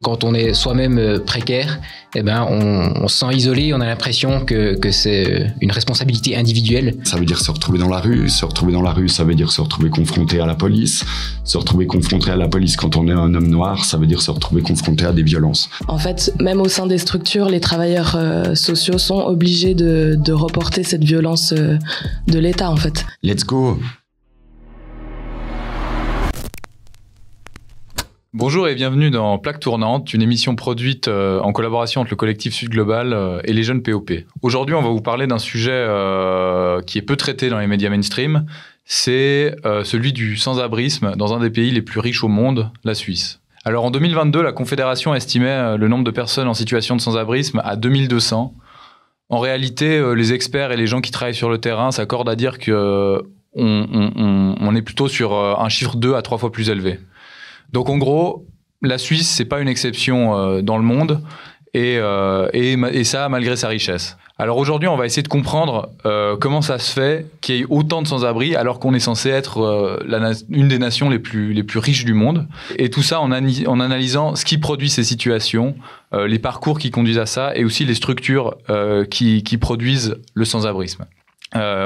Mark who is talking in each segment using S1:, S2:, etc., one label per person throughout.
S1: Quand on est soi-même précaire, on se sent isolé, on a l'impression que c'est une responsabilité individuelle.
S2: Ça veut dire se retrouver dans la rue. Se retrouver dans la rue, ça veut dire se retrouver confronté à la police. Se retrouver confronté à la police quand on est un homme noir, ça veut dire se retrouver confronté à des violences.
S3: En fait, même au sein des structures, les travailleurs sociaux sont obligés de reporter cette violence de l'État, en fait.
S2: Let's go!
S4: Bonjour et bienvenue dans Plaque Tournante, une émission produite en collaboration entre le collectif Sud Global et les jeunes POP. Aujourd'hui, on va vous parler d'un sujet qui est peu traité dans les médias mainstream, c'est celui du sans-abrisme dans un des pays les plus riches au monde, la Suisse. Alors en 2022, la Confédération estimait le nombre de personnes en situation de sans-abrisme à 2200. En réalité, les experts et les gens qui travaillent sur le terrain s'accordent à dire qu'on est plutôt sur un chiffre 2 à 3 fois plus élevé. Donc en gros, la Suisse, c'est pas une exception dans le monde et ça malgré sa richesse. Alors aujourd'hui, on va essayer de comprendre comment ça se fait qu'il y ait autant de sans-abri alors qu'on est censé être une des nations les plus riches du monde. Et tout ça en analysant ce qui produit ces situations, les parcours qui conduisent à ça et aussi les structures qui produisent le sans-abrisme.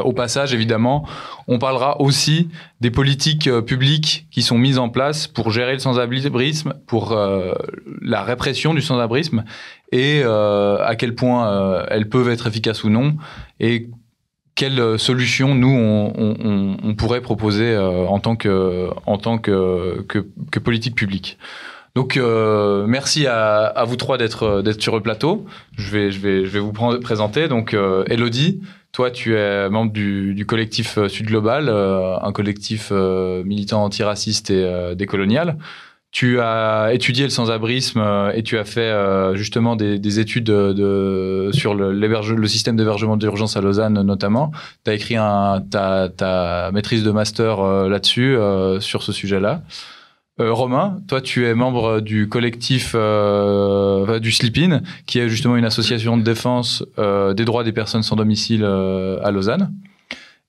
S4: Au passage, évidemment, on parlera aussi des politiques publiques qui sont mises en place pour gérer le sans-abrisme, pour la répression du sans-abrisme et à quel point elles peuvent être efficaces ou non et quelles solutions nous on pourrait proposer en tant que politique publique. Donc merci à vous trois d'être sur le plateau. Je vais vous présenter. Donc Elodie, toi tu es membre du collectif Sud Global, un collectif militant antiraciste et décolonial. Tu as étudié le sans-abrisme et tu as fait justement des études sur le système d'hébergement d'urgence à Lausanne notamment. Tu as écrit ta maîtrise de master là-dessus, sur ce sujet-là. Romain, toi tu es membre du collectif du Sleep-In, qui est justement une association de défense des droits des personnes sans domicile à Lausanne.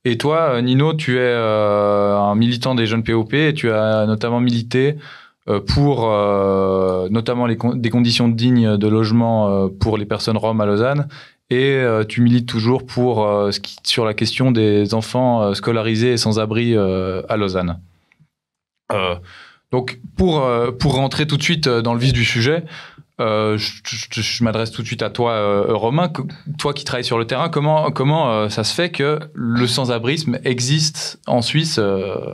S4: Et toi, Nino, tu es un militant des jeunes POP et tu as notamment milité pour notamment des conditions dignes de logement pour les personnes roms à Lausanne. Et tu milites toujours sur la question des enfants scolarisés et sans abri à Lausanne. Donc, pour rentrer tout de suite dans le vif du sujet, je m'adresse tout de suite à toi, Romain. Toi qui travailles sur le terrain, comment ça se fait que le sans-abrisme existe en Suisse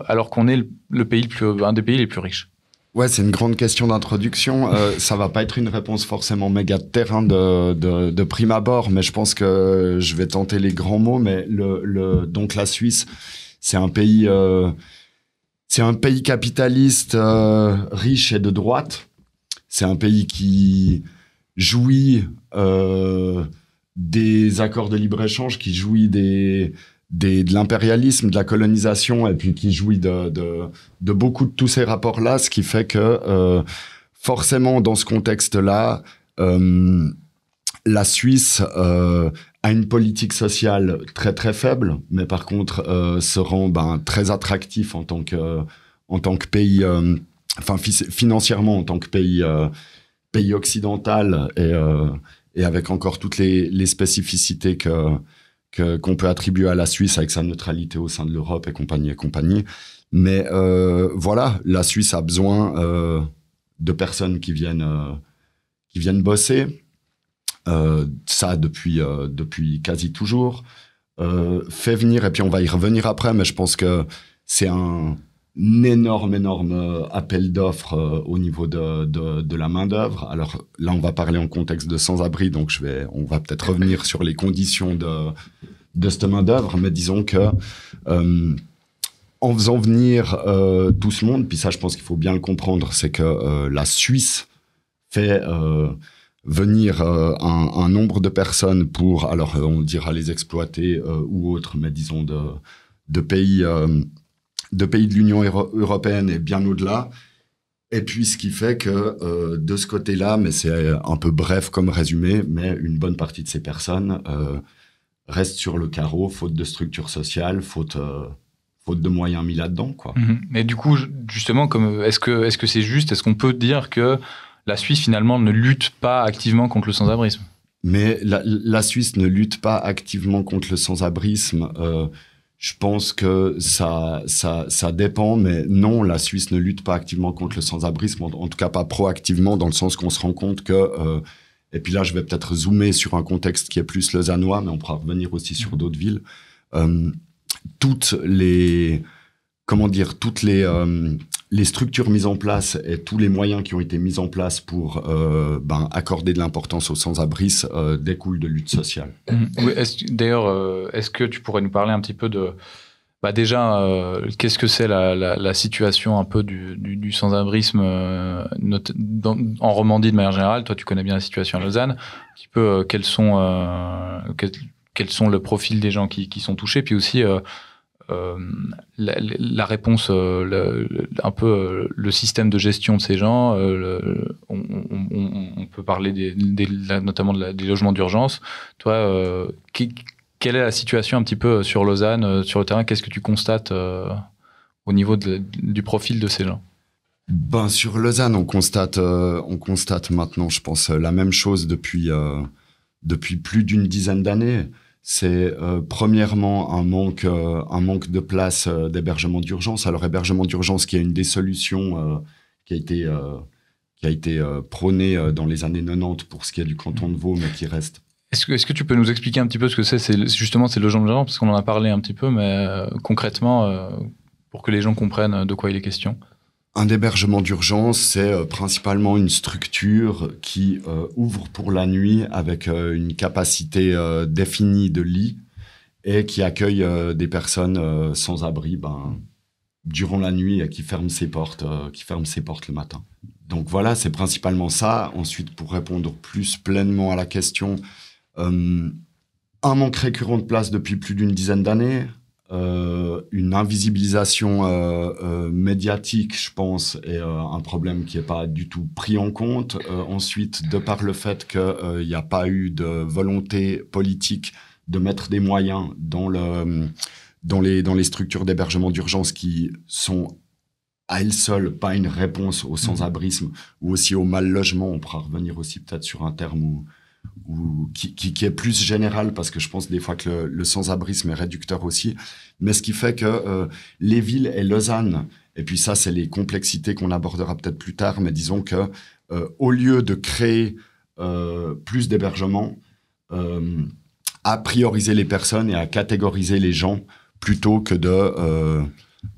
S4: alors qu'on est un des pays les plus riches?
S2: Ouais, c'est une grande question d'introduction. Ça va pas être une réponse forcément méga de terrain de prime abord, mais je pense que je vais tenter les grands mots. Mais donc la Suisse, c'est un pays... C'est un pays capitaliste, riche et de droite. C'est un pays qui jouit des accords de libre-échange, qui jouit de l'impérialisme, de la colonisation, et puis qui jouit de beaucoup de tous ces rapports-là, ce qui fait que forcément, dans ce contexte-là, la Suisse a une politique sociale très très faible, mais par contre se rend très attractif en tant que pays, financièrement en tant que pays occidental et avec encore toutes les spécificités qu'on peut attribuer à la Suisse avec sa neutralité au sein de l'Europe et compagnie. Mais voilà, la Suisse a besoin de personnes qui viennent bosser. Ça depuis quasi toujours, fait venir, et puis on va y revenir après, mais je pense que c'est un énorme appel d'offres au niveau de la main-d'œuvre. Alors là, on va parler en contexte de sans-abri, donc on va peut-être revenir sur les conditions de cette main-d'œuvre, mais disons que en faisant venir tout ce monde, puis ça, je pense qu'il faut bien le comprendre, c'est que la Suisse fait venir un nombre de personnes pour, alors on dira les exploiter ou autres, mais disons de pays de l'Union européenne et bien au-delà. Et puis ce qui fait que de ce côté-là, mais c'est un peu bref comme résumé, mais une bonne partie de ces personnes restent sur le carreau, faute de structure sociale, faute de moyens mis là-dedans, quoi.
S4: Mais du coup, justement, est-ce que c'est juste, est-ce qu'on peut dire que la Suisse finalement ne lutte pas activement contre le sans-abrisme.
S2: Mais la Suisse ne lutte pas activement contre le sans-abrisme. Je pense que ça dépend, mais non, la Suisse ne lutte pas activement contre le sans-abrisme, en tout cas pas proactivement, dans le sens qu'on se rend compte que, et puis là je vais peut-être zoomer sur un contexte qui est plus lausannois, mais on pourra revenir aussi sur d'autres villes, toutes les structures mises en place et tous les moyens qui ont été mis en place pour accorder de l'importance aux sans-abrisme découlent de lutte sociale.
S4: Oui, est-ce que tu pourrais nous parler un petit peu de... qu'est-ce que c'est la situation un peu du sans-abrisme en Romandie de manière générale? Toi, tu connais bien la situation à Lausanne. Un petit peu, quels sont le profil des gens qui sont touchés, puis aussi... la réponse, un peu le système de gestion de ces gens, on peut parler notamment des logements d'urgence. Toi, quelle est la situation un petit peu sur Lausanne, sur le terrain? Qu'est-ce que tu constates au niveau du profil de ces gens?
S2: Sur Lausanne, on constate maintenant, je pense, la même chose depuis plus d'une dizaine d'années. C'est premièrement un manque de place d'hébergement d'urgence. Alors, hébergement d'urgence qui est une des solutions qui a été prônée dans les années 90 pour ce qui est du canton de Vaud, mais qui reste.
S4: Est-ce que tu peux nous expliquer un petit peu ce que c'est justement ces logements d'urgence, parce qu'on en a parlé un petit peu, mais concrètement, pour que les gens comprennent de quoi il est question?
S2: Un hébergement d'urgence, c'est principalement une structure qui ouvre pour la nuit avec une capacité définie de lits et qui accueille des personnes sans abri durant la nuit et qui ferme ses portes le matin. Donc voilà, c'est principalement ça. Ensuite, pour répondre plus pleinement à la question, un manque récurrent de place depuis plus d'une dizaine d'années. Une invisibilisation médiatique, je pense, est un problème qui n'est pas du tout pris en compte. Ensuite, de par le fait qu'il n'y a pas eu de volonté politique de mettre des moyens dans les structures d'hébergement d'urgence qui sont à elles seules pas une réponse au sans-abrisme ou aussi au mal-logement. On pourra revenir aussi peut-être sur un terme qui est plus général, parce que je pense des fois que le sans-abrisme est réducteur aussi. Mais ce qui fait que les villes et Lausanne, et puis ça, c'est les complexités qu'on abordera peut-être plus tard, mais disons que au lieu de créer plus d'hébergements, à prioriser les personnes et à catégoriser les gens plutôt que de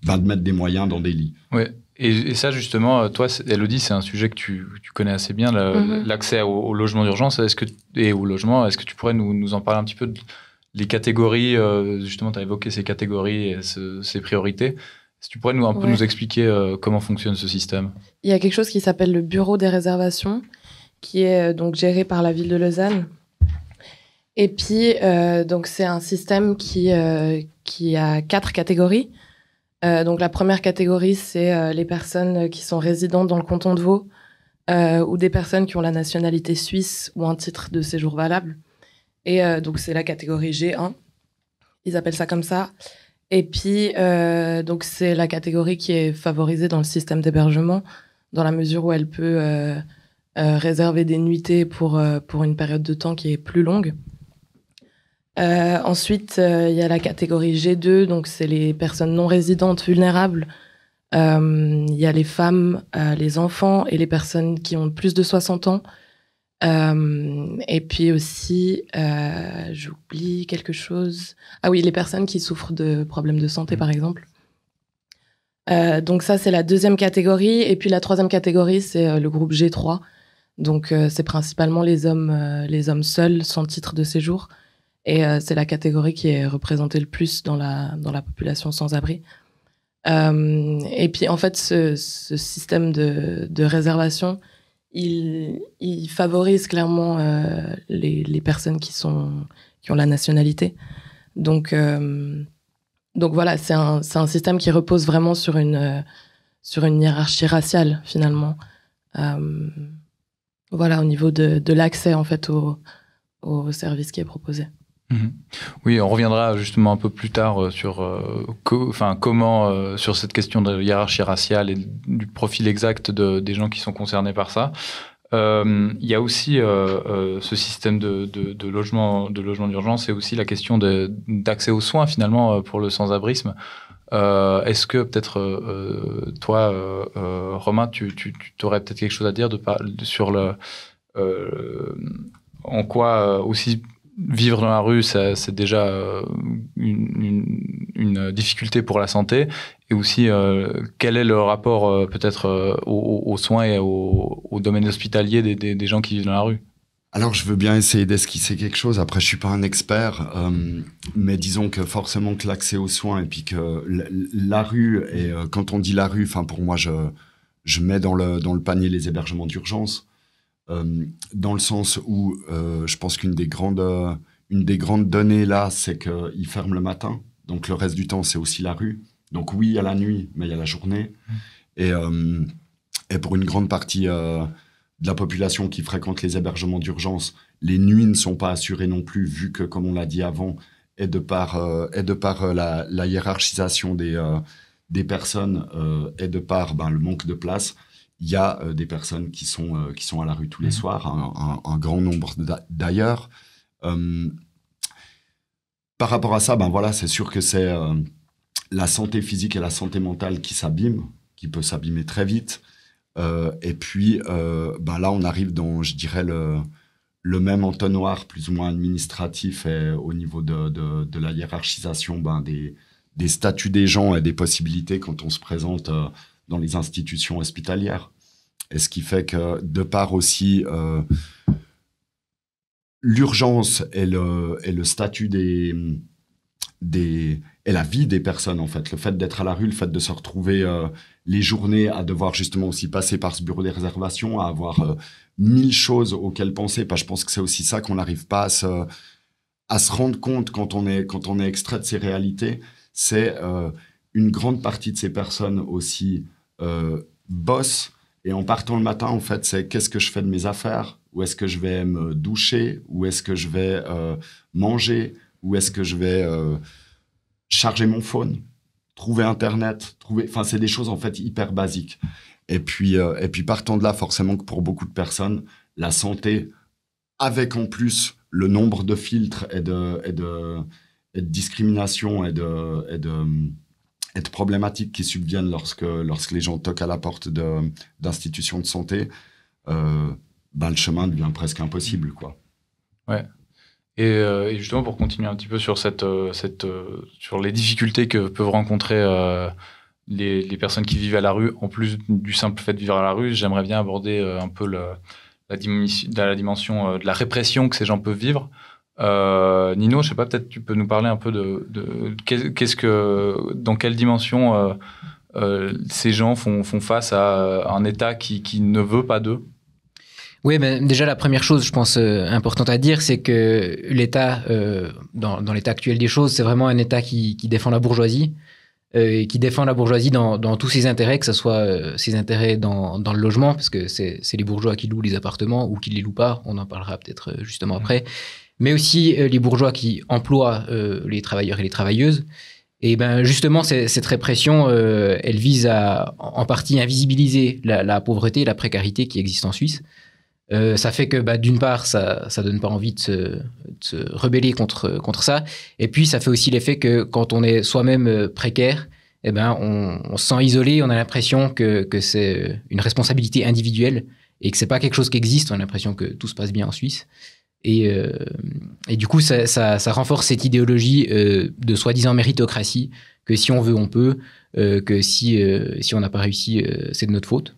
S2: mettre des moyens dans des lits.
S4: Ouais. Et ça, justement, toi, Elodie, c'est un sujet que tu connais assez bien, l'accès au logement d'urgence et au logement. Est-ce que tu pourrais nous en parler un petit peu les catégories, justement, tu as évoqué ces catégories et ces priorités. Est-ce que tu pourrais nous expliquer comment fonctionne ce système?
S3: Il y a quelque chose qui s'appelle le bureau des réservations, qui est donc géré par la ville de Lausanne. Et puis, donc c'est un système qui a 4 catégories. Donc la première catégorie, c'est les personnes qui sont résidentes dans le canton de Vaud ou des personnes qui ont la nationalité suisse ou un titre de séjour valable. Et donc c'est la catégorie G1, ils appellent ça comme ça. Et puis donc c'est la catégorie qui est favorisée dans le système d'hébergement, dans la mesure où elle peut réserver des nuitées pour une période de temps qui est plus longue. Ensuite, il y a la catégorie G2, donc c'est les personnes non résidentes vulnérables. Il y a les femmes, les enfants et les personnes qui ont plus de 60 ans. Et puis aussi, j'oublie quelque chose. Ah oui, les personnes qui souffrent de problèmes de santé, par exemple. Donc ça, c'est la deuxième catégorie. Et puis la troisième catégorie, c'est le groupe G3. Donc c'est principalement les hommes seuls, sans titre de séjour. Et c'est la catégorie qui est représentée le plus dans la population sans-abri. Et puis, en fait, ce système de réservation, il favorise clairement les personnes qui ont la nationalité. Donc voilà, c'est un système qui repose vraiment sur une hiérarchie raciale, finalement. Voilà, au niveau de l'accès, en fait, au service qui est proposé.
S4: Oui, on reviendra justement un peu plus tard sur comment sur cette question de hiérarchie raciale et du profil exact des gens qui sont concernés par ça. Il y a aussi ce système de logement d'urgence et aussi la question d'accès aux soins finalement pour le sans-abrisme. Est-ce que peut-être toi, Romain, tu aurais peut-être quelque chose à dire sur en quoi aussi vivre dans la rue, c'est déjà une difficulté pour la santé, et aussi quel est le rapport peut-être aux soins et au domaine hospitalier des gens qui vivent dans la rue?
S2: Alors, je veux bien essayer d'esquisser quelque chose. Après, je suis pas un expert, mais disons que forcément que l'accès aux soins et puis que la rue, et quand on dit la rue, enfin pour moi, je mets dans le panier les hébergements d'urgence, dans le sens où je pense qu'une des grandes données là, c'est qu'ils ferment le matin. Donc le reste du temps, c'est aussi la rue. Donc oui, il y a la nuit, mais il y a la journée. Et pour une grande partie de la population qui fréquente les hébergements d'urgence, les nuits ne sont pas assurées non plus, vu que, comme on l'a dit avant, et de par la hiérarchisation des personnes et de par le manque de place, il y a des personnes qui sont à la rue tous les soirs, un grand nombre d'ailleurs. Par rapport à ça, voilà, c'est sûr que c'est la santé physique et la santé mentale qui s'abîment, qui peut s'abîmer très vite. Et puis, là, on arrive dans, je dirais, le même entonnoir plus ou moins administratif et au niveau de la hiérarchisation des statuts des gens et des possibilités quand on se présente dans les institutions hospitalières. Et ce qui fait que, de part aussi l'urgence et le statut et la vie des personnes, en fait. Le fait d'être à la rue, le fait de se retrouver les journées à devoir justement aussi passer par ce bureau des réservations, à avoir 1000 choses auxquelles penser. Je pense que c'est aussi ça qu'on n'arrive pas à se rendre compte quand on est extrait de ces réalités. C'est une grande partie de ces personnes aussi bossent. Et en partant le matin, en fait, c'est qu'est-ce que je fais de mes affaires? Où est-ce que je vais me doucher? Où est-ce que je vais manger? Où est-ce que je vais charger mon phone? Trouver Internet? Enfin, c'est des choses, en fait, hyper basiques. Et puis partant de là, forcément que pour beaucoup de personnes, la santé, avec en plus le nombre de filtres et de discrimination et de problématiques qui subviennent lorsque les gens toquent à la porte d'institutions de santé, le chemin devient presque impossible, quoi.
S4: Ouais. Et justement, pour continuer un petit peu sur sur les difficultés que peuvent rencontrer les personnes qui vivent à la rue, en plus du simple fait de vivre à la rue, j'aimerais bien aborder un peu la dimension de la répression que ces gens peuvent vivre. Nino, je sais pas, peut-être tu peux nous parler un peu dans quelle dimension ces gens font face à un État qui ne veut pas d'eux.
S1: Oui, déjà la première chose, je pense, importante à dire, c'est que l'État, dans l'état actuel des choses, c'est vraiment un État qui défend la bourgeoisie, et qui défend la bourgeoisie dans tous ses intérêts, que ce soit ses intérêts dans le logement, parce que c'est les bourgeois qui louent les appartements ou qui ne les louent pas, on en parlera peut-être justement après, mais aussi les bourgeois qui emploient les travailleurs et les travailleuses. Et justement, cette répression, elle vise à, en partie, invisibiliser la pauvreté et la précarité qui existent en Suisse. Ça fait que d'une part, ça donne pas envie de se rebeller contre ça. Et puis, ça fait aussi l'effet que quand on est soi-même précaire, on se sent isolé, on a l'impression que c'est une responsabilité individuelle et que c'est pas quelque chose qui existe. On a l'impression que tout se passe bien en Suisse. Et du coup, ça renforce cette idéologie de soi-disant méritocratie, que si on veut, on peut, que si on n'a pas réussi, c'est de notre faute.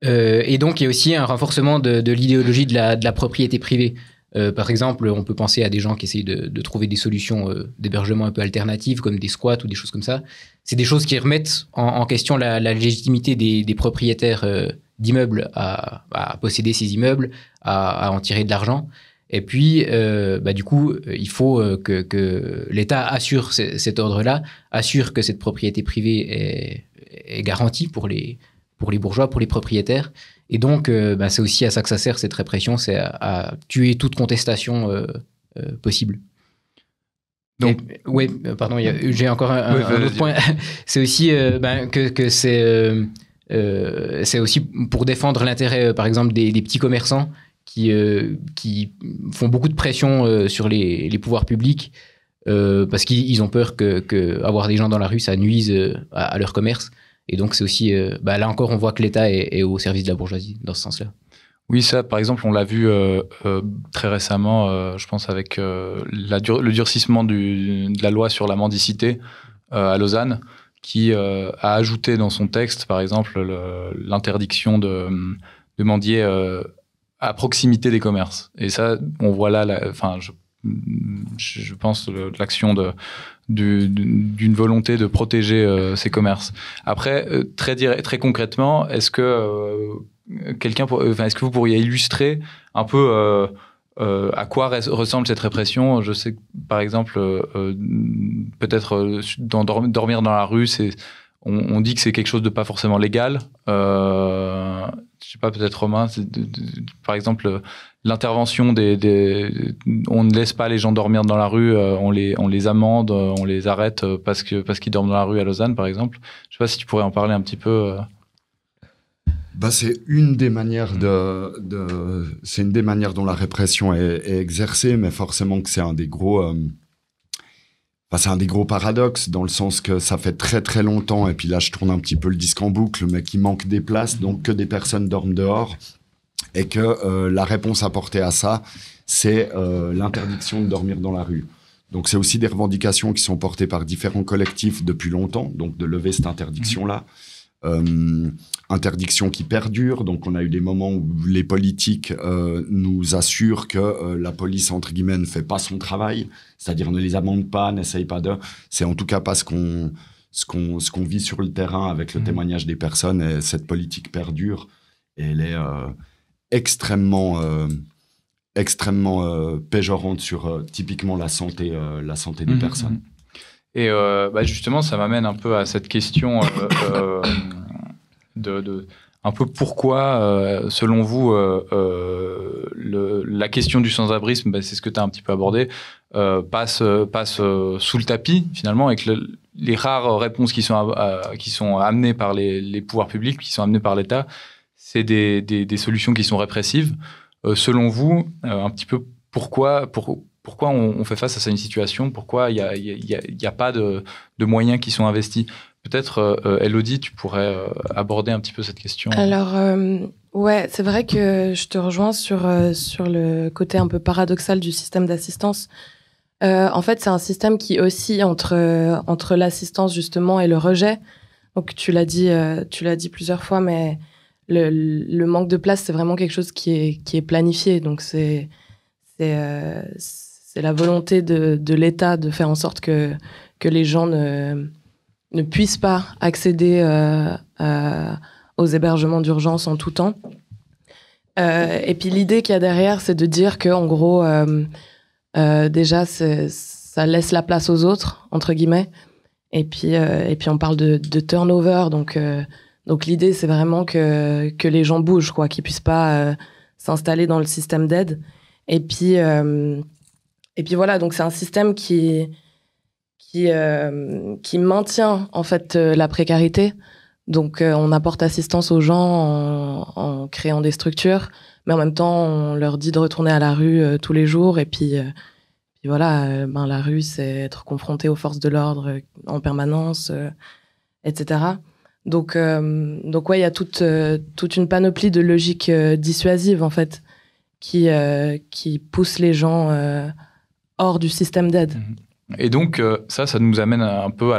S1: Et donc, il y a aussi un renforcement de l'idéologie de la propriété privée. Par exemple, on peut penser à des gens qui essayent de trouver des solutions d'hébergement un peu alternatives, comme des squats ou des choses comme ça. C'est des choses qui remettent en question la légitimité des propriétaires d'immeubles à posséder ces immeubles, à en tirer de l'argent. Et puis, du coup, il faut que l'État assure cet ordre-là, assure que cette propriété privée est garantie pour les bourgeois, pour les propriétaires. Et donc, c'est aussi à ça que ça sert, cette répression, c'est à tuer toute contestation possible. Donc, pardon, j'ai encore un autre point. C'est aussi que c'est C'est aussi pour défendre l'intérêt, par exemple, des petits commerçants qui font beaucoup de pression sur les pouvoirs publics parce qu'ils ont peur que avoir des gens dans la rue, ça nuise à leur commerce. Et donc, c'est aussi... là encore, on voit que l'État est au service de la bourgeoisie dans ce sens-là.
S4: Oui, ça, par exemple, on l'a vu très récemment, je pense, avec le durcissement de la loi sur la mendicité à Lausanne, qui a ajouté dans son texte, par exemple, l'interdiction de mendier à proximité des commerces. Et ça, on voit là, je pense, l'action d'une volonté de protéger ces commerces. Après, très concrètement, est-ce que est-ce que vous pourriez illustrer un peu à quoi ressemble cette répression? Je sais que, par exemple, peut-être dormir dans la rue, on dit que c'est quelque chose de pas forcément légal. Je sais pas, peut-être Romain, par exemple, l'intervention on ne laisse pas les gens dormir dans la rue, on les amende, on les arrête parce qu'ils dorment dans la rue à Lausanne, par exemple. Je sais pas si tu pourrais en parler un petit peu.
S2: C'est une des manières c'est une des manières dont la répression est exercée, mais forcément que c'est un des gros paradoxes, dans le sens que ça fait très très longtemps, et puis là je tourne un petit peu le disque en boucle, mais qu'il manque des places, donc que des personnes dorment dehors, et que la réponse apportée à ça, c'est l'interdiction de dormir dans la rue. Donc c'est aussi des revendications qui sont portées par différents collectifs depuis longtemps, donc de lever cette interdiction-là. Interdiction qui perdure, donc on a eu des moments où les politiques nous assurent que la police, entre guillemets, ne fait pas son travail, c'est-à-dire ne les amende pas, n'essaye pas de... C'est en tout cas pas ce qu'on vit sur le terrain avec le témoignage des personnes, et cette politique perdure, et elle est extrêmement péjorante sur typiquement la santé des personnes.
S4: Et justement, ça m'amène un peu à cette question un peu pourquoi, selon vous, la question du sans-abrisme, c'est ce que tu as un petit peu abordé, passe sous le tapis, finalement, et que les rares réponses qui sont amenées par les pouvoirs publics, qui sont amenées par l'État, c'est des solutions qui sont répressives. Selon vous, un petit peu pourquoi on fait face à cette situation? Pourquoi il y a pas de moyens qui sont investis? Peut-être, Elodie, tu pourrais aborder un petit peu cette question.
S3: Alors, ouais, c'est vrai que je te rejoins sur le côté un peu paradoxal du système d'assistance. En fait, c'est un système qui oscille entre l'assistance, justement, et le rejet. Donc, tu l'as dit plusieurs fois, mais le manque de place, c'est vraiment quelque chose qui est planifié. Donc, c'est la volonté de l'État de faire en sorte que les gens ne puissent pas accéder aux hébergements d'urgence en tout temps. Et puis l'idée qu'il y a derrière, c'est de dire qu'en gros, déjà, ça laisse la place aux autres, entre guillemets. Et puis on parle de turnover. Donc l'idée, c'est vraiment que les gens bougent, quoi, qu'ils puissent pas s'installer dans le système d'aide. Et puis voilà, donc c'est un système qui maintient en fait la précarité. Donc on apporte assistance aux gens en créant des structures, mais en même temps on leur dit de retourner à la rue tous les jours. Et puis voilà, la rue, c'est être confronté aux forces de l'ordre en permanence, etc. Donc ouais, il y a toute une panoplie de logiques dissuasives en fait qui poussent les gens hors du système d'aide.
S4: Et donc, ça nous amène un peu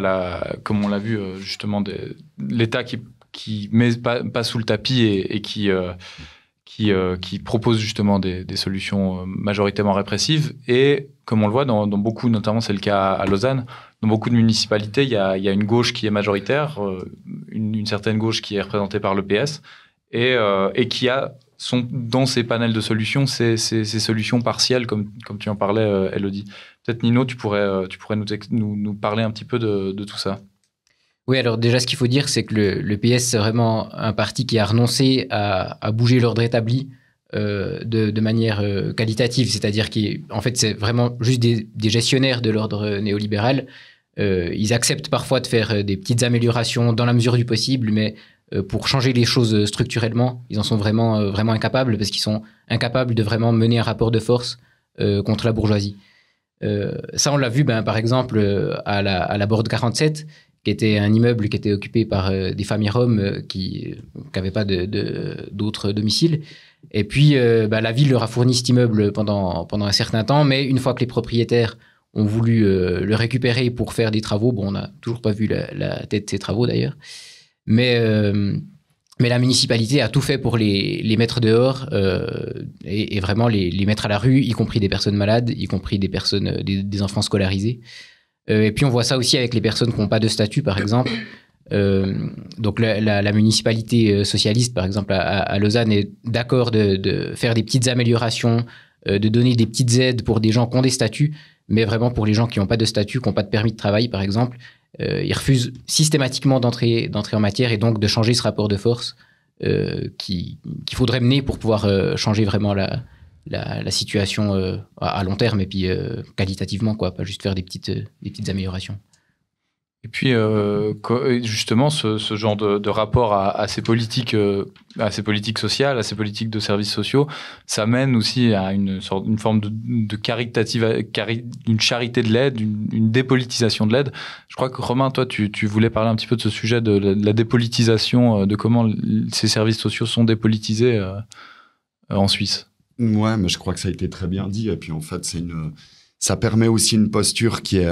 S4: comme on l'a vu, justement, l'État qui met pas sous le tapis et qui propose justement des solutions majoritairement répressives. Et comme on le voit dans beaucoup, notamment c'est le cas à Lausanne, dans beaucoup de municipalités, il y a une gauche qui est majoritaire, une certaine gauche qui est représentée par le PS, et qui a dans ces panels de solutions, ces solutions partielles, comme tu en parlais, Elodie. Peut-être, Nino, tu pourrais nous parler un petit peu de tout ça.
S1: Oui, alors déjà, ce qu'il faut dire, c'est que le PS, c'est vraiment un parti qui a renoncé à bouger l'ordre établi de manière qualitative. C'est-à-dire qu'en fait, c'est vraiment juste des gestionnaires de l'ordre néolibéral. Ils acceptent parfois de faire des petites améliorations dans la mesure du possible, mais pour changer les choses structurellement. Ils en sont vraiment, vraiment incapables parce qu'ils sont incapables de vraiment mener un rapport de force contre la bourgeoisie. Ça, on l'a vu, par exemple, à la Borde 47, qui était un immeuble qui était occupé par des familles roms qui n'avaient pas d'autres domiciles. Et puis, la ville leur a fourni cet immeuble pendant un certain temps, mais une fois que les propriétaires ont voulu le récupérer pour faire des travaux, on n'a toujours pas vu la tête de ces travaux d'ailleurs, mais la municipalité a tout fait pour les mettre dehors et vraiment les mettre à la rue, y compris des personnes malades, y compris des enfants scolarisés. Et puis on voit ça aussi avec les personnes qui n'ont pas de statut, par exemple. Donc la municipalité socialiste, par exemple, à Lausanne, est d'accord de faire des petites améliorations, de donner des petites aides pour des gens qui ont des statuts, mais vraiment pour les gens qui n'ont pas de statut, qui n'ont pas de permis de travail, par exemple, ils refusent systématiquement d'entrer en matière et donc de changer ce rapport de force qu'il faudrait mener pour pouvoir changer vraiment la situation à long terme et puis qualitativement, quoi, pas juste faire des petites améliorations.
S4: Et puis, justement, ce genre de rapport à ces politiques sociales, à ces politiques de services sociaux, ça mène aussi à une forme de caritative, une charité de l'aide, une dépolitisation de l'aide. Je crois que, Romain, toi, tu voulais parler un petit peu de ce sujet de la dépolitisation, de comment ces services sociaux sont dépolitisés en Suisse.
S2: Ouais, mais je crois que ça a été très bien dit. Et puis, en fait, ça permet aussi une posture qui est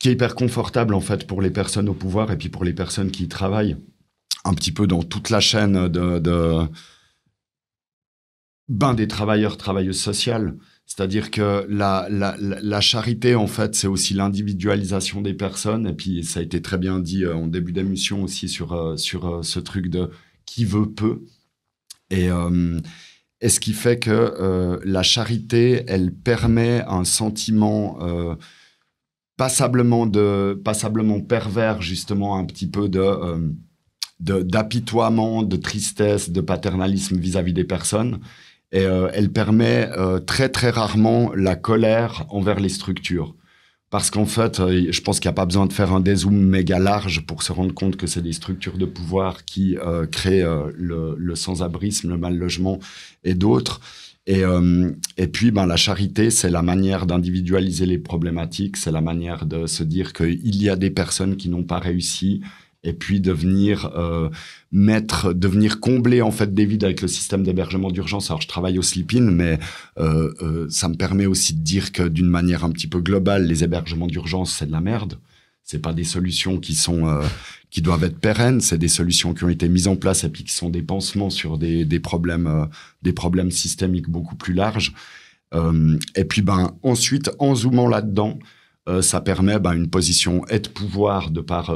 S2: hyper confortable en fait pour les personnes au pouvoir et puis pour les personnes qui y travaillent un petit peu dans toute la chaîne des travailleuses sociales. C'est-à-dire que la charité, en fait, c'est aussi l'individualisation des personnes. Et puis, ça a été très bien dit en début d'émission aussi sur ce truc de qui veut peut. Et ce qui fait que la charité, elle permet un sentiment passablement pervers, justement, un petit peu d'apitoiement, de tristesse, de paternalisme vis-à-vis des personnes. Et elle permet très, très rarement la colère envers les structures. Parce qu'en fait, je pense qu'il n'y a pas besoin de faire un dézoom méga large pour se rendre compte que c'est des structures de pouvoir qui créent le sans-abrisme, le mal-logement et d'autres. Et puis, la charité, c'est la manière d'individualiser les problématiques, c'est la manière de se dire qu'il y a des personnes qui n'ont pas réussi et puis de venir combler en fait des vides avec le système d'hébergement d'urgence. Alors je travaille au Sleep-In, mais ça me permet aussi de dire que d'une manière un petit peu globale, les hébergements d'urgence, c'est de la merde. C'est pas des solutions qui doivent être pérennes, c'est des solutions qui ont été mises en place et puis qui sont des pansements sur des problèmes systémiques beaucoup plus larges. Et puis ensuite, en zoomant là-dedans, ça permet une position aide-pouvoir de par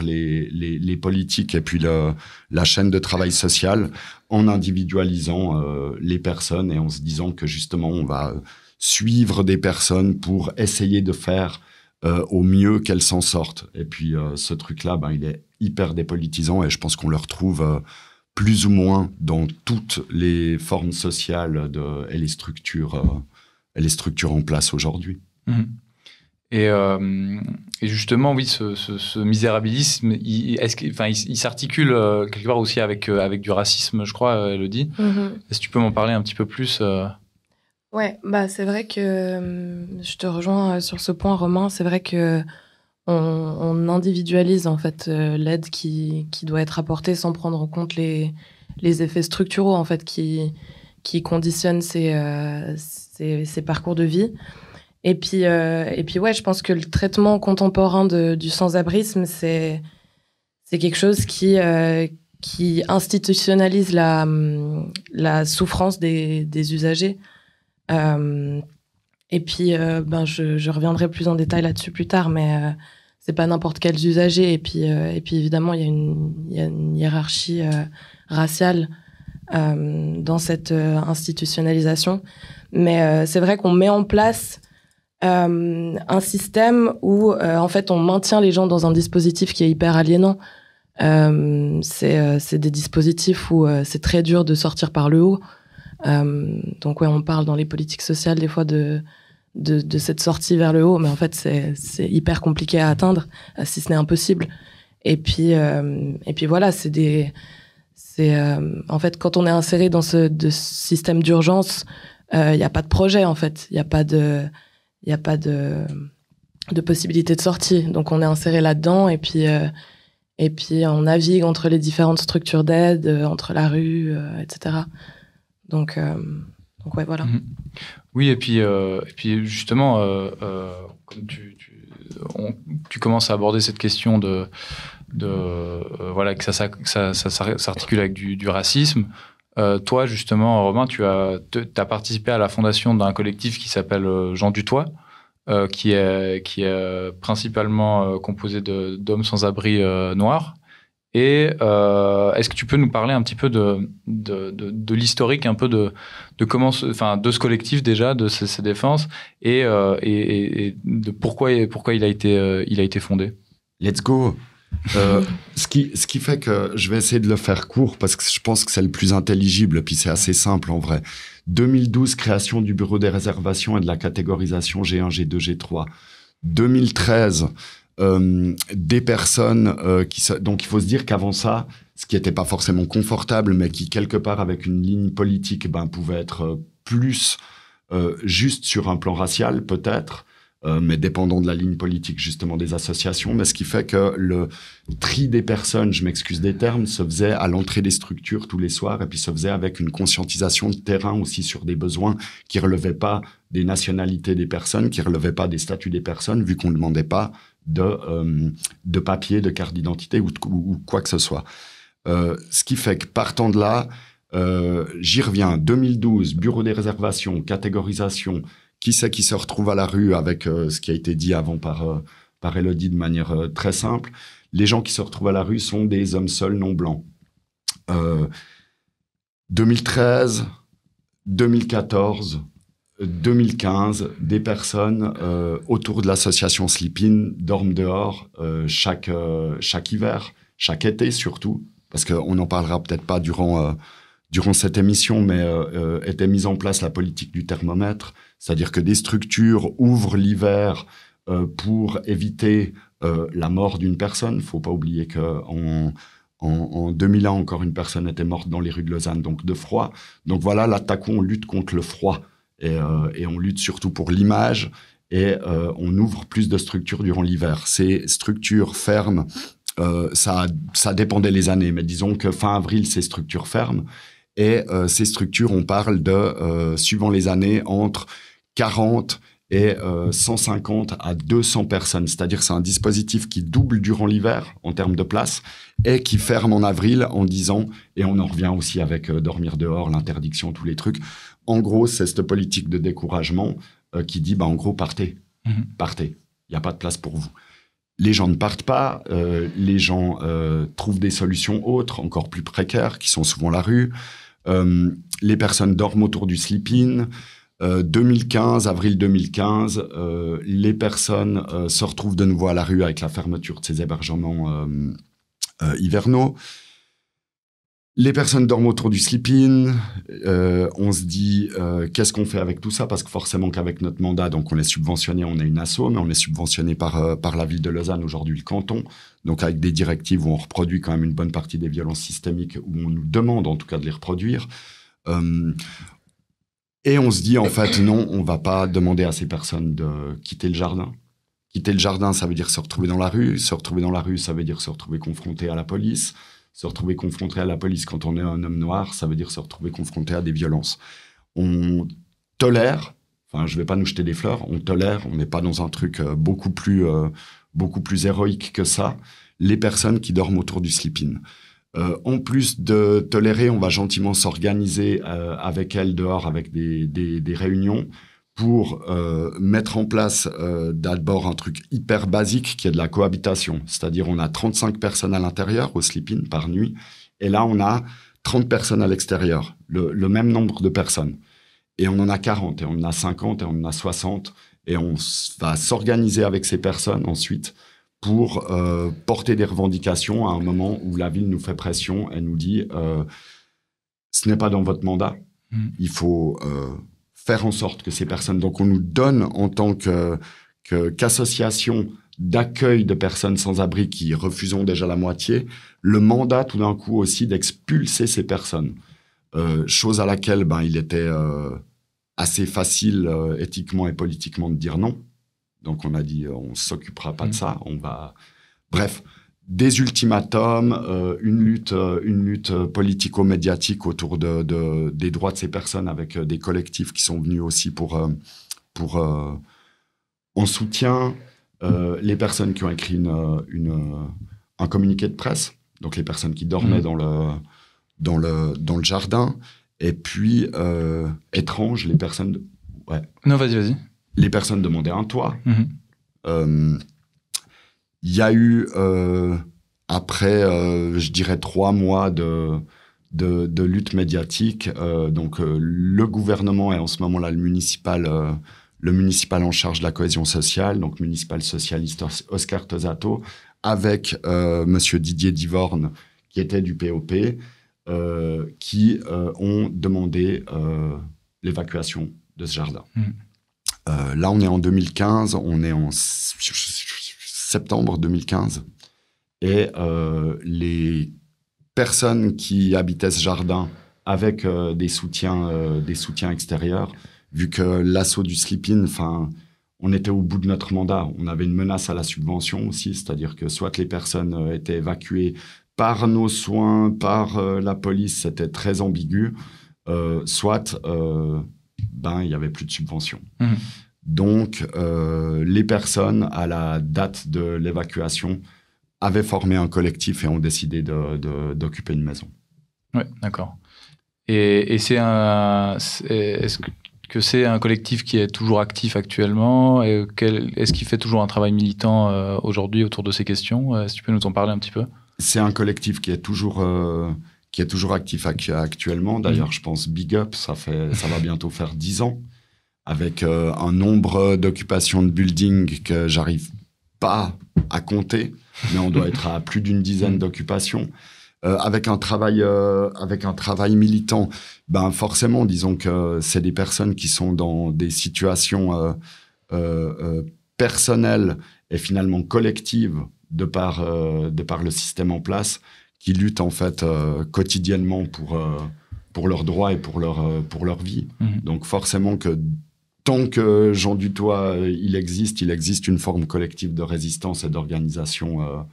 S2: les politiques et puis la chaîne de travail social en individualisant les personnes et en se disant que justement on va suivre des personnes pour essayer de faire au mieux qu'elles s'en sortent. Et puis ce truc-là, il est hyper dépolitisant et je pense qu'on le retrouve plus ou moins dans toutes les formes sociales et les structures en place aujourd'hui.
S4: Mmh. Et justement, oui, ce misérabilisme, il s'articule quelque part aussi avec du racisme, je crois, Elodie. Mm-hmm. Est-ce que tu peux m'en parler un petit peu plus
S3: Ouais, c'est vrai que je te rejoins sur ce point, Romain. C'est vrai que on individualise en fait l'aide qui doit être apportée sans prendre en compte les effets structuraux en fait qui conditionnent ces parcours de vie. Et puis ouais, je pense que le traitement contemporain du sans-abrisme, c'est quelque chose qui institutionnalise la souffrance des usagers. Et puis, je reviendrai plus en détail là-dessus plus tard, mais c'est pas n'importe quels usagers. Et puis évidemment, il y a une hiérarchie raciale dans cette institutionnalisation. Mais c'est vrai qu'on met en place un système où en fait on maintient les gens dans un dispositif qui est hyper aliénant. C'est des dispositifs où c'est très dur de sortir par le haut. Donc ouais, on parle dans les politiques sociales des fois de de cette sortie vers le haut, mais en fait, c'est hyper compliqué à atteindre, si ce n'est impossible. Et puis voilà, en fait, quand on est inséré dans ce système d'urgence, il n'y a pas de projet, en fait. Il n'y a pas de possibilité de sortie. Donc, on est inséré là-dedans, et puis on navigue entre les différentes structures d'aide, entre la rue, etc. Donc ouais, voilà.
S4: Oui, et puis justement, comme tu commences à aborder cette question voilà, que ça s'articule avec du racisme. Toi, justement, Robin, tu as participé à la fondation d'un collectif qui s'appelle Jean du Toit, qui est principalement composé d'hommes sans-abri noirs. Et est-ce que tu peux nous parler un petit peu de l'historique, un peu de comment, de ce collectif déjà, de ces défenses, et de pourquoi il a été fondé?
S2: Let's go. Ce qui fait que je vais essayer de le faire court parce que je pense que c'est le plus intelligible, puis c'est assez simple en vrai. 2012, création du bureau des réservations et de la catégorisation G1, G2, G3. 2013, des personnes donc il faut se dire qu'avant ça, ce qui n'était pas forcément confortable, mais qui quelque part avec une ligne politique pouvait être plus juste sur un plan racial peut-être, mais dépendant de la ligne politique justement des associations, mais ce qui fait que le tri des personnes, je m'excuse des termes, se faisait à l'entrée des structures tous les soirs, et puis se faisait avec une conscientisation de terrain aussi sur des besoins qui relevaient pas des nationalités des personnes, qui relevaient pas des statuts des personnes, vu qu'on ne demandait pas de papier, de carte d'identité ou quoi que ce soit. Ce qui fait que partant de là, j'y reviens, 2012, bureau des réservations, catégorisation. Qui c'est qui se retrouve à la rue avec ce qui a été dit avant par Élodie de manière très simple? Les gens qui se retrouvent à la rue sont des hommes seuls non blancs. 2013, 2014, 2015, des personnes autour de l'association Sleep-In dorment dehors chaque hiver, chaque été surtout, parce qu'on n'en parlera peut-être pas durant cette émission, mais était mise en place la politique du thermomètre, c'est-à-dire que des structures ouvrent l'hiver pour éviter la mort d'une personne. Il ne faut pas oublier qu'en 2001, encore une personne était morte dans les rues de Lausanne, donc de froid. Donc voilà, là, on lutte contre le froid et on lutte surtout pour l'image et on ouvre plus de structures durant l'hiver. Ces structures ferment, ça dépendait les années, mais disons que fin avril, ces structures ferment. Et ces structures, on parle de, suivant les années, entre 40 et 150 à 200 personnes. C'est-à-dire c'est un dispositif qui double durant l'hiver en termes de place et qui ferme en avril en disant, et on en revient aussi avec dormir dehors, l'interdiction, tous les trucs. En gros, c'est cette politique de découragement qui dit, en gros, partez, partez. Il n'y a pas de place pour vous. Les gens ne partent pas, les gens trouvent des solutions autres, encore plus précaires, qui sont souvent la rue. Les personnes dorment autour du sleep-in. 2015, avril 2015, les personnes se retrouvent de nouveau à la rue avec la fermeture de ces hébergements hivernaux. Les personnes dorment autour du sleep-in. On se dit, qu'est-ce qu'on fait avec tout ça? Parce que forcément qu'avec notre mandat, donc on est subventionné, on est une asso, mais on est subventionné par la ville de Lausanne, aujourd'hui le canton. Donc avec des directives où on reproduit quand même une bonne partie des violences systémiques, où on nous demande en tout cas de les reproduire. Et on se dit, en fait, non, on ne va pas demander à ces personnes de quitter le jardin. Quitter le jardin, ça veut dire se retrouver dans la rue. Se retrouver dans la rue, ça veut dire se retrouver confronté à la police. Se retrouver confronté à la police quand on est un homme noir, ça veut dire se retrouver confronté à des violences. On tolère, enfin, je ne vais pas nous jeter des fleurs, on tolère, on n'est pas dans un truc beaucoup plus héroïque que ça, les personnes qui dorment autour du sleep-in. En plus de tolérer, on va gentiment s'organiser avec elles dehors, avec des réunions, pour mettre en place d'abord un truc hyper basique qui est de la cohabitation. C'est-à-dire on a 35 personnes à l'intérieur au sleep-in par nuit, et là on a 30 personnes à l'extérieur, le même nombre de personnes. Et on en a 40, et on en a 50, et on en a 60, et on va s'organiser avec ces personnes ensuite pour porter des revendications à un moment où la ville nous fait pression et nous dit ce n'est pas dans votre mandat, il faut faire en sorte que ces personnes, donc on nous donne en tant qu'association d'accueil de personnes sans-abri qui refusons déjà la moitié, le mandat tout d'un coup aussi d'expulser ces personnes. Chose à laquelle il était assez facile éthiquement et politiquement de dire non. Donc on a dit on s'occupera pas de ça, on va... Bref, des ultimatums, une lutte politico-médiatique autour des droits de ces personnes avec des collectifs qui sont venus aussi pour en soutien, les personnes qui ont écrit un communiqué de presse, donc les personnes qui dormaient dans le jardin, et puis étrange, les personnes...
S4: Non, vas-y.
S2: Les personnes demandaient un toit. Il y a eu, après, je dirais 3 mois de lutte médiatique, donc le gouvernement et en ce moment-là le municipal en charge de la cohésion sociale, donc municipal socialiste Oscar Tosato, avec monsieur Didier Divorne, qui était du POP, qui ont demandé l'évacuation de ce jardin. Là, on est en 2015, on est en septembre 2015, et les personnes qui habitaient ce jardin avec des soutiens extérieurs, vu que l'assaut du Sleep-In, on était au bout de notre mandat, on avait une menace à la subvention aussi, c'est-à-dire que soit les personnes étaient évacuées par nos soins, par la police, c'était très ambigu, soit il n'y avait plus de subvention. Donc, les personnes, à la date de l'évacuation, avaient formé un collectif et ont décidé d'occuper une maison.
S4: Oui, d'accord. Et est-ce que c'est un collectif qui est toujours actif actuellement? Est-ce qu'il fait toujours un travail militant aujourd'hui autour de ces questions? Est-ce que tu peux nous en parler un petit peu? C'est
S2: un collectif qui est toujours actif actuellement. D'ailleurs, je pense Big Up, ça va bientôt faire 10 ans. Avec un nombre d'occupations de buildings que j'arrive pas à compter, mais on doit être à plus d'une dizaine d'occupations. Avec un travail militant, forcément, disons que c'est des personnes qui sont dans des situations personnelles et finalement collectives de par le système en place, qui luttent en fait quotidiennement pour leurs droits et pour leur vie. Donc forcément que tant que Jean Dutoit, il existe une forme collective de résistance et d'organisation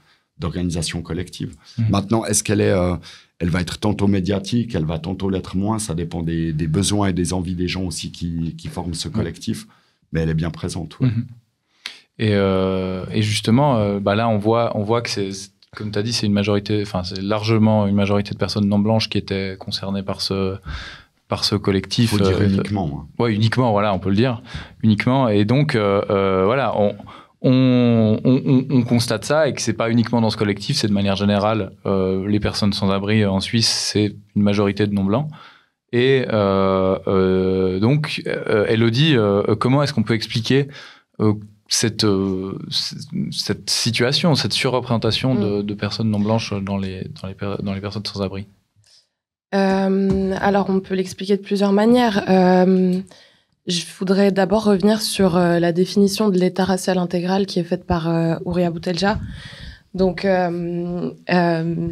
S2: collective. Maintenant, est-ce elle va être tantôt médiatique, elle va tantôt l'être moins, ça dépend des besoins et des envies des gens aussi qui forment ce collectif, mais elle est bien présente. Ouais.
S4: Et justement, là, on voit que c'est, comme tu as dit, c'est largement une majorité de personnes non blanches qui étaient concernées par ce collectif.
S2: Il faut dire uniquement.
S4: Oui, uniquement, voilà, on peut le dire. Uniquement. Et donc, on constate ça et que c'est pas uniquement dans ce collectif, c'est de manière générale, les personnes sans abri en Suisse, c'est une majorité de non-blancs. Et donc, Elodie, comment est-ce qu'on peut expliquer cette situation, cette surreprésentation de personnes non-blanches dans les personnes sans abri?
S3: Alors, on peut l'expliquer de plusieurs manières. Je voudrais d'abord revenir sur la définition de l'état racial intégral qui est faite par Ouria Boutelja. Donc,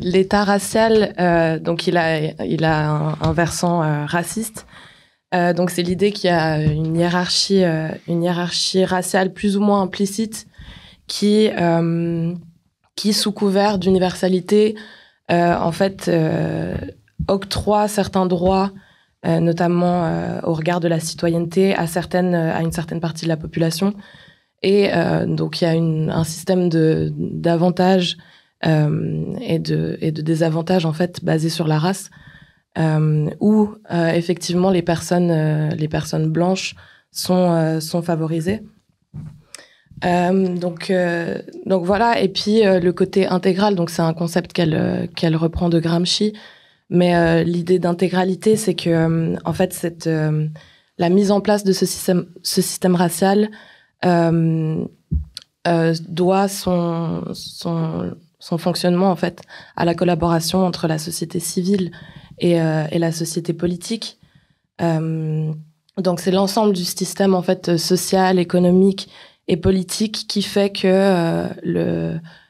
S3: l'état racial, donc il a un versant raciste. Donc, c'est l'idée qu'il y a une hiérarchie raciale plus ou moins implicite qui sous couvert d'universalité, en fait, octroie certains droits, notamment au regard de la citoyenneté, à une certaine partie de la population. Et donc, il y a un système d'avantages et de désavantages, en fait, basés sur la race, où, effectivement, les personnes blanches sont favorisées. Donc voilà. Et puis, le côté intégral, donc c'est un concept qu'elle reprend de Gramsci. Mais l'idée d'intégralité, c'est que, en fait, la mise en place de ce système racial doit son fonctionnement, en fait, à la collaboration entre la société civile et la société politique. Donc c'est l'ensemble du système en fait social, économique et politique qui fait que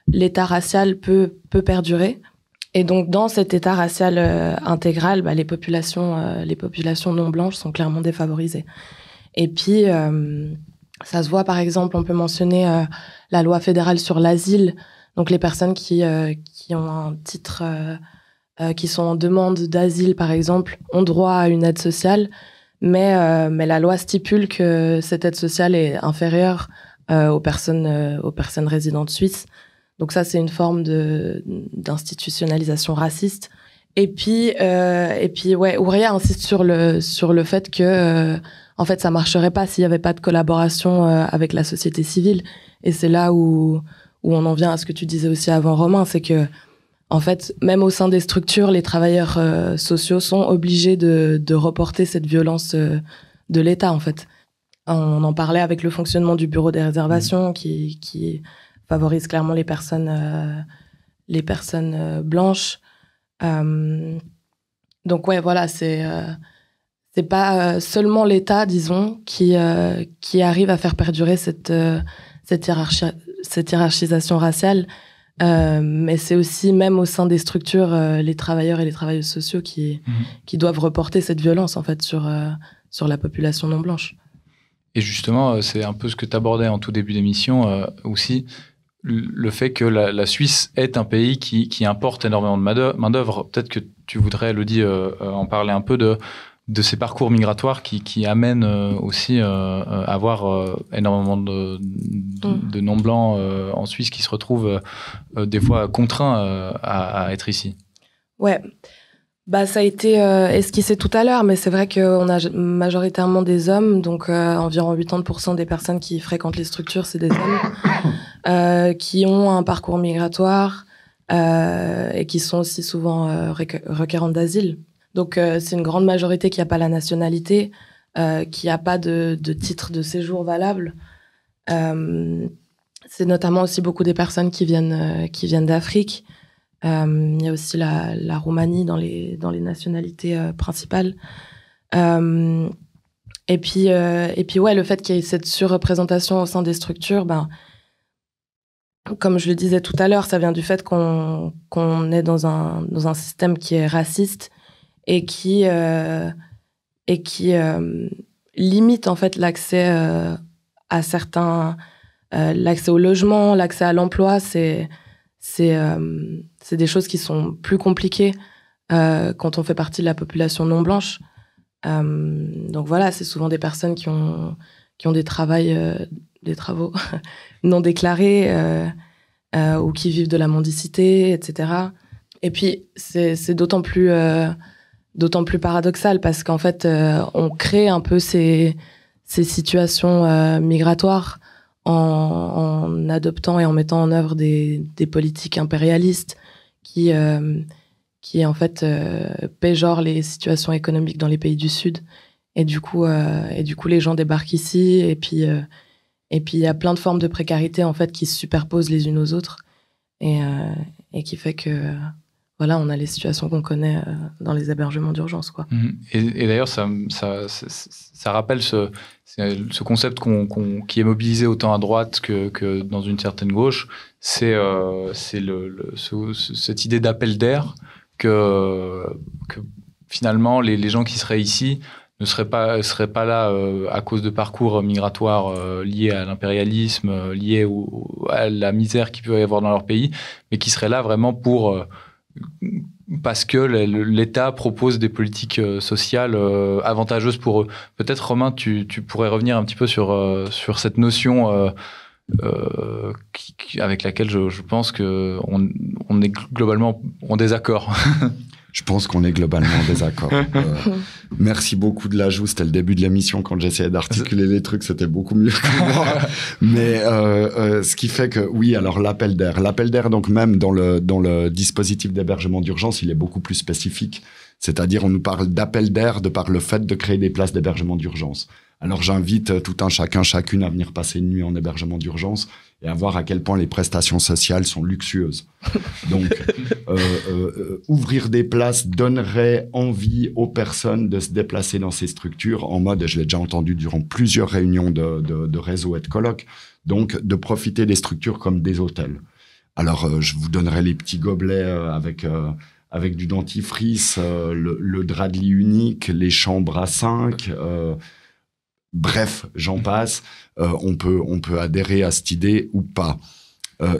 S3: l'état racial peut perdurer. Et donc dans cet état racial intégral, les populations non blanches sont clairement défavorisées. Et puis ça se voit par exemple, on peut mentionner la loi fédérale sur l'asile. Donc les personnes qui ont un titre, qui sont en demande d'asile par exemple, ont droit à une aide sociale. Mais la loi stipule que cette aide sociale est inférieure aux personnes résidentes suisses. Donc ça, c'est une forme d'institutionnalisation raciste. Et puis Ouria insiste sur le fait que en fait, ça marcherait pas s'il y avait pas de collaboration avec la société civile. Et c'est là où on en vient à ce que tu disais aussi avant, Romain, c'est que en fait, même au sein des structures, les travailleurs sociaux sont obligés de reporter cette violence de l'État, en fait. On en parlait avec le fonctionnement du bureau des réservations qui favorise clairement les personnes blanches. Donc ouais, voilà, c'est pas seulement l'État, disons, qui arrive à faire perdurer cette hiérarchisation raciale. Mais c'est aussi, même au sein des structures, les travailleurs et les travailleuses sociaux qui doivent reporter cette violence, en fait, sur la population non blanche.
S4: Et justement, c'est un peu ce que tu abordais en tout début d'émission aussi, le fait que la Suisse est un pays qui importe énormément de main-d'œuvre. Peut-être que tu voudrais, Elodie, en parler un peu de ces parcours migratoires qui amènent aussi à avoir énormément de non-blancs en Suisse qui se retrouvent des fois contraints à être ici.
S3: Ouais, ça a été esquissé tout à l'heure, mais c'est vrai qu'on a majoritairement des hommes, donc environ 80% des personnes qui fréquentent les structures, c'est des hommes qui ont un parcours migratoire et qui sont aussi souvent requérants d'asile. Donc, c'est une grande majorité qui n'a pas la nationalité, qui n'a pas de titre de séjour valable. C'est notamment aussi beaucoup des personnes qui viennent d'Afrique. Il y a aussi la Roumanie dans les nationalités principales. Et puis, ouais, le fait qu'il y ait cette surreprésentation au sein des structures, comme je le disais tout à l'heure, ça vient du fait qu'on est dans un système qui est raciste et qui limite en fait l'accès à certains, l'accès au logement, l'accès à l'emploi, c'est des choses qui sont plus compliquées quand on fait partie de la population non blanche. Donc voilà, c'est souvent des personnes qui ont des travaux non déclarés ou qui vivent de la mendicité, etc. Et puis c'est d'autant plus paradoxal parce qu'en fait, on crée un peu ces situations migratoires en adoptant et en mettant en œuvre des politiques impérialistes qui en fait péjorent les situations économiques dans les pays du Sud. Et du coup, les gens débarquent ici et puis il y a plein de formes de précarité en fait qui se superposent les unes aux autres et qui fait que voilà, on a les situations qu'on connaît dans les hébergements d'urgence, quoi.
S4: Et d'ailleurs, ça rappelle ce concept qui est mobilisé autant à droite que dans une certaine gauche. C'est cette idée d'appel d'air que finalement, les gens qui seraient ici ne seraient pas là à cause de parcours migratoires liés à l'impérialisme, liés à la misère qu'il peut y avoir dans leur pays, mais qui seraient là vraiment parce que l'État propose des politiques sociales avantageuses pour eux. Peut-être, Romain, tu pourrais revenir un petit peu sur cette notion avec laquelle je pense qu'on est globalement en désaccord.
S2: Je pense qu'on est globalement en désaccord. Merci beaucoup de l'ajout. C'était le début de l'émission. Quand j'essayais d'articuler les trucs, c'était beaucoup mieux que moi. Mais ce qui fait que, oui, alors l'appel d'air, donc même dans le dispositif d'hébergement d'urgence, il est beaucoup plus spécifique. C'est-à-dire, on nous parle d'appel d'air de par le fait de créer des places d'hébergement d'urgence. Alors j'invite tout un chacun, chacune à venir passer une nuit en hébergement d'urgence et à voir à quel point les prestations sociales sont luxueuses. Donc, ouvrir des places donnerait envie aux personnes de se déplacer dans ces structures en mode, et je l'ai déjà entendu durant plusieurs réunions de réseaux et de colloques, donc de profiter des structures comme des hôtels. Alors, je vous donnerai les petits gobelets avec du dentifrice, le drap de lit unique, les chambres à 5... bref, j'en passe. On peut adhérer à cette idée ou pas.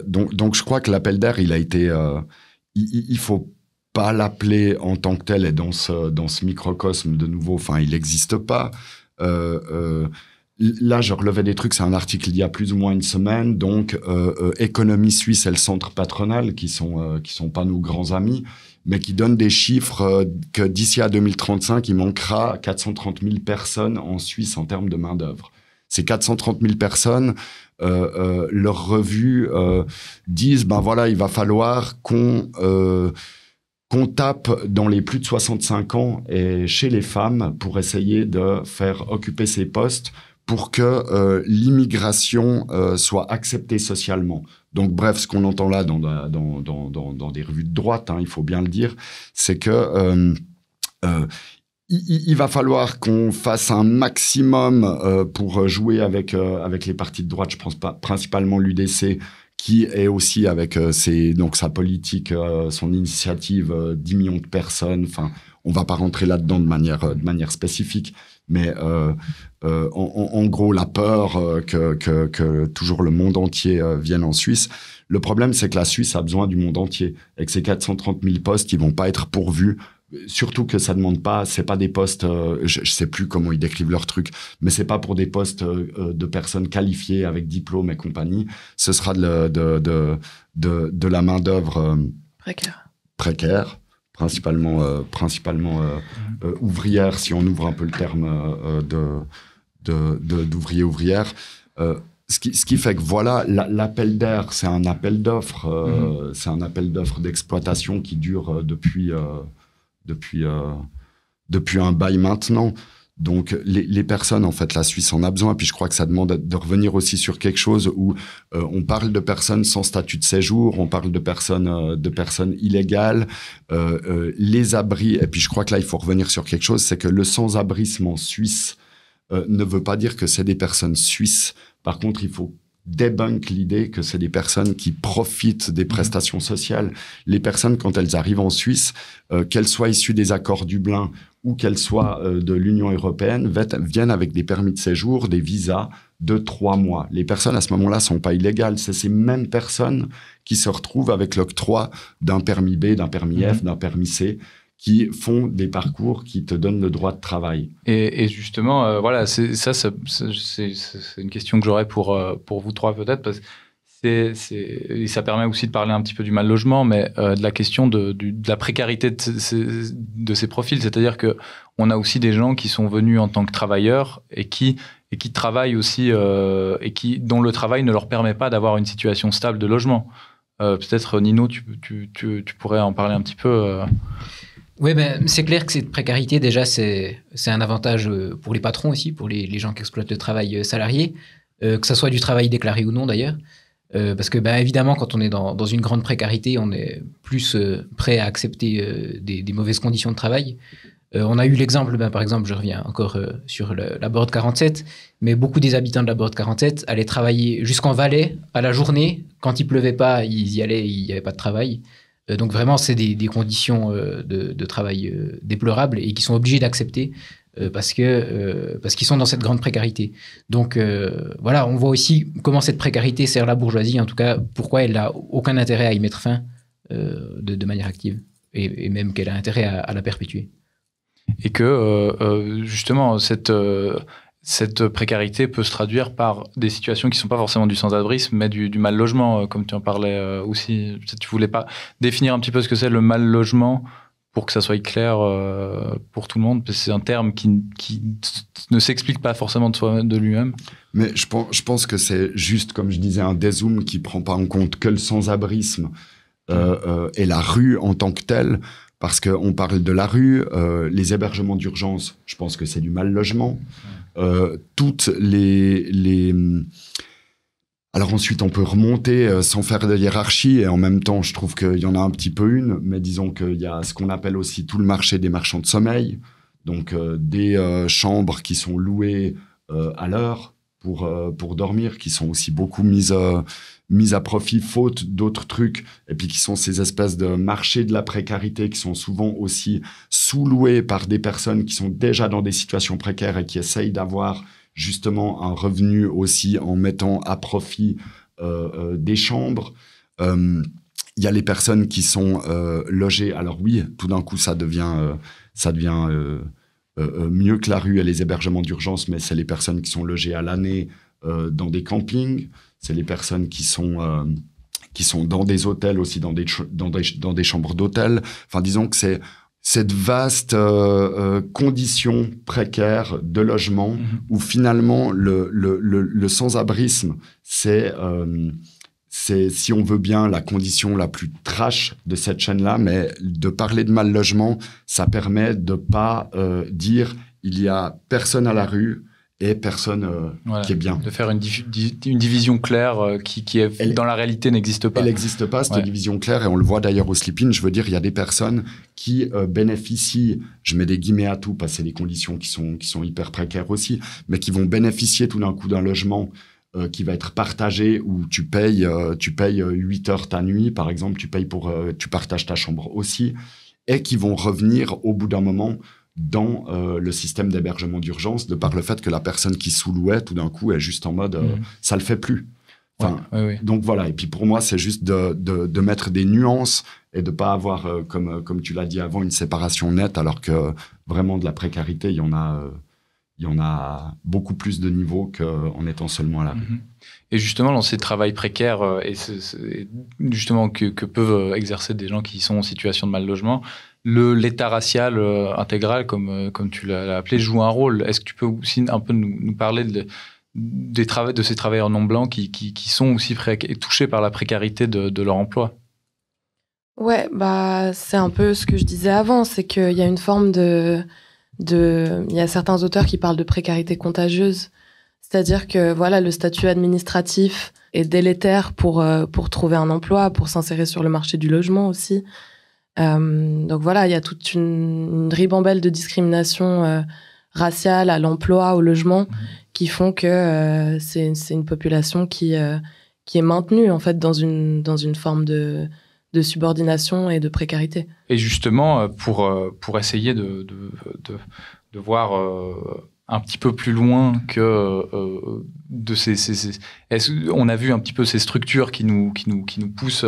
S2: Donc, je crois que l'appel d'air, il a été... il faut pas l'appeler en tant que tel et dans ce microcosme de nouveau. Enfin, il n'existe pas. Là, je relevais des trucs. C'est un article il y a plus ou moins une semaine. Donc, Économie Suisse et le Centre Patronal, qui sont pas nos grands amis, mais qui donnent des chiffres que d'ici à 2035, il manquera 430 000 personnes en Suisse en termes de main-d'œuvre. Ces 430 000 personnes, leurs revues disent, ben voilà, il va falloir qu'on tape dans les plus de 65 ans et chez les femmes pour essayer de faire occuper ces postes pour que l'immigration soit acceptée socialement. Donc, bref, ce qu'on entend là dans des revues de droite, il faut bien le dire, c'est que il va falloir qu'on fasse un maximum pour jouer avec les partis de droite. Je pense pas, principalement l'UDC, qui est aussi avec sa politique, son initiative, 10 millions de personnes. Enfin, on va pas rentrer là-dedans de manière spécifique. Mais en gros, la peur que toujours le monde entier vienne en Suisse. Le problème, c'est que la Suisse a besoin du monde entier et que ces 430 000 postes, ils vont pas être pourvus. Surtout que ça demande pas, c'est pas des postes, je sais plus comment ils décrivent leur truc, mais c'est pas pour des postes de personnes qualifiées avec diplôme et compagnie. Ce sera de la main d'œuvre précaire. Principalement ouvrière, si on ouvre un peu le terme d'ouvrier-ouvrière. Ce qui fait que voilà, l'appel d'air, c'est un appel d'offres, c'est un appel d'offres d'exploitation qui dure depuis un bail maintenant. Donc, les personnes, en fait, la Suisse en a besoin. Puis je crois que ça demande de revenir aussi sur quelque chose où on parle de personnes sans statut de séjour, on parle de personnes illégales, les abris. Et puis je crois que là, il faut revenir sur quelque chose, c'est que le sans-abrisme en Suisse ne veut pas dire que c'est des personnes suisses. Par contre, il faut débunk l'idée que c'est des personnes qui profitent des prestations sociales. Les personnes, quand elles arrivent en Suisse, qu'elles soient issues des accords Dublin ou qu'elles soient de l'Union européenne, viennent avec des permis de séjour, des visas de 3 mois. Les personnes, à ce moment-là, sont pas illégales. C'est ces mêmes personnes qui se retrouvent avec l'octroi d'un permis B, d'un permis F, d'un permis C, qui font des parcours qui te donnent le droit de travail.
S4: Et justement, voilà, c'est une question que j'aurais pour vous trois peut-être, parce que et ça permet aussi de parler un petit peu du mal logement, mais de la question de la précarité de ces profils. C'est-à-dire qu'on a aussi des gens qui sont venus en tant que travailleurs et qui travaillent aussi, dont le travail ne leur permet pas d'avoir une situation stable de logement. Peut-être, Nino, tu pourrais en parler un petit peu.
S1: Oui, c'est clair que cette précarité, déjà, c'est un avantage pour les patrons aussi, pour les gens qui exploitent le travail salarié, que ce soit du travail déclaré ou non d'ailleurs. Parce que, évidemment, quand on est dans une grande précarité, on est plus prêt à accepter des mauvaises conditions de travail. On a eu l'exemple, par exemple, je reviens encore sur la Borde 47, mais beaucoup des habitants de la Borde 47 allaient travailler jusqu'en Valais à la journée. Quand il pleuvait pas, ils y allaient, il n'y avait pas de travail. Donc vraiment, c'est des conditions de travail déplorables et qui sont obligés d'accepter parce qu'ils sont dans cette grande précarité. Donc voilà, on voit aussi comment cette précarité sert la bourgeoisie, en tout cas pourquoi elle n'a aucun intérêt à y mettre fin de manière active et même qu'elle a intérêt à la perpétuer.
S4: Et que justement, cette précarité peut se traduire par des situations qui ne sont pas forcément du sans-abrisme, mais du mal-logement, comme tu en parlais aussi. Peut-être tu ne voulais pas définir un petit peu ce que c'est le mal-logement pour que ça soit clair pour tout le monde, parce que c'est un terme qui ne s'explique pas forcément de lui-même.
S2: Mais je pense que c'est juste, comme je disais, un dézoom qui ne prend pas en compte que le sans-abrisme et la rue en tant que telle. parce qu'on parle de la rue, les hébergements d'urgence, je pense que c'est du mal logement. Toutes les Alors ensuite, on peut remonter sans faire de hiérarchie, et en même temps, je trouve qu'il y en a un petit peu une, mais disons qu'il y a ce qu'on appelle aussi tout le marché des marchands de sommeil, donc des chambres qui sont louées à l'heure pour dormir, qui sont aussi beaucoup mises à profit faute d'autres trucs, et puis qui sont ces espèces de marchés de la précarité qui sont souvent aussi sous-loués par des personnes qui sont déjà dans des situations précaires et qui essayent d'avoir justement un revenu aussi en mettant à profit des chambres. Il y a les personnes qui sont logées. Alors oui, tout d'un coup, ça devient mieux que la rue et les hébergements d'urgence, mais c'est les personnes qui sont logées à l'année dans des campings. C'est les personnes qui sont dans des hôtels aussi, dans des chambres d'hôtel. Enfin, disons que c'est cette vaste condition précaire de logement où finalement le sans-abrisme, c'est, si on veut bien, la condition la plus trash de cette chaîne-là, mais de parler de mal logement, ça permet de pas dire il y a personne à la rue et personne qui est bien.
S4: De faire une division claire qui dans la réalité n'existe pas.
S2: Elle n'existe pas, cette division claire, et on le voit d'ailleurs au Sleep-In. Je veux dire, il y a des personnes qui bénéficient, je mets des guillemets à tout, parce que c'est des conditions qui sont hyper précaires aussi, mais qui vont bénéficier tout d'un coup d'un logement qui va être partagé, où tu payes 8 heures ta nuit, par exemple, tu partages ta chambre aussi, et qui vont revenir au bout d'un moment dans le système d'hébergement d'urgence, de par le fait que la personne qui sous-louait, tout d'un coup, est juste en mode ça le fait plus. Enfin, donc voilà, et puis pour moi, c'est juste de mettre des nuances et de pas avoir, comme tu l'as dit avant, une séparation nette, alors que vraiment de la précarité, il y en a beaucoup plus de niveaux qu'en étant seulement à la rue.
S4: Et justement, dans ces travails précaires justement que peuvent exercer des gens qui sont en situation de mal logement, l'État racial intégral, comme tu l'as appelé, joue un rôle. Est-ce que tu peux aussi un peu nous parler de ces travailleurs non blancs qui sont aussi touchés par la précarité de leur emploi?
S3: Ouais, c'est un peu ce que je disais avant, c'est qu'il y a une forme il y a certains auteurs qui parlent de précarité contagieuse. C'est-à-dire que voilà, le statut administratif est délétère pour trouver un emploi, pour s'insérer sur le marché du logement aussi. Donc voilà, il y a toute une ribambelle de discrimination raciale à l'emploi, au logement, qui font que c'est une population qui est maintenue en fait dans une forme de subordination et de précarité. Et
S4: justement, pour essayer de voir un petit peu plus loin que on a vu un petit peu ces structures qui nous poussent,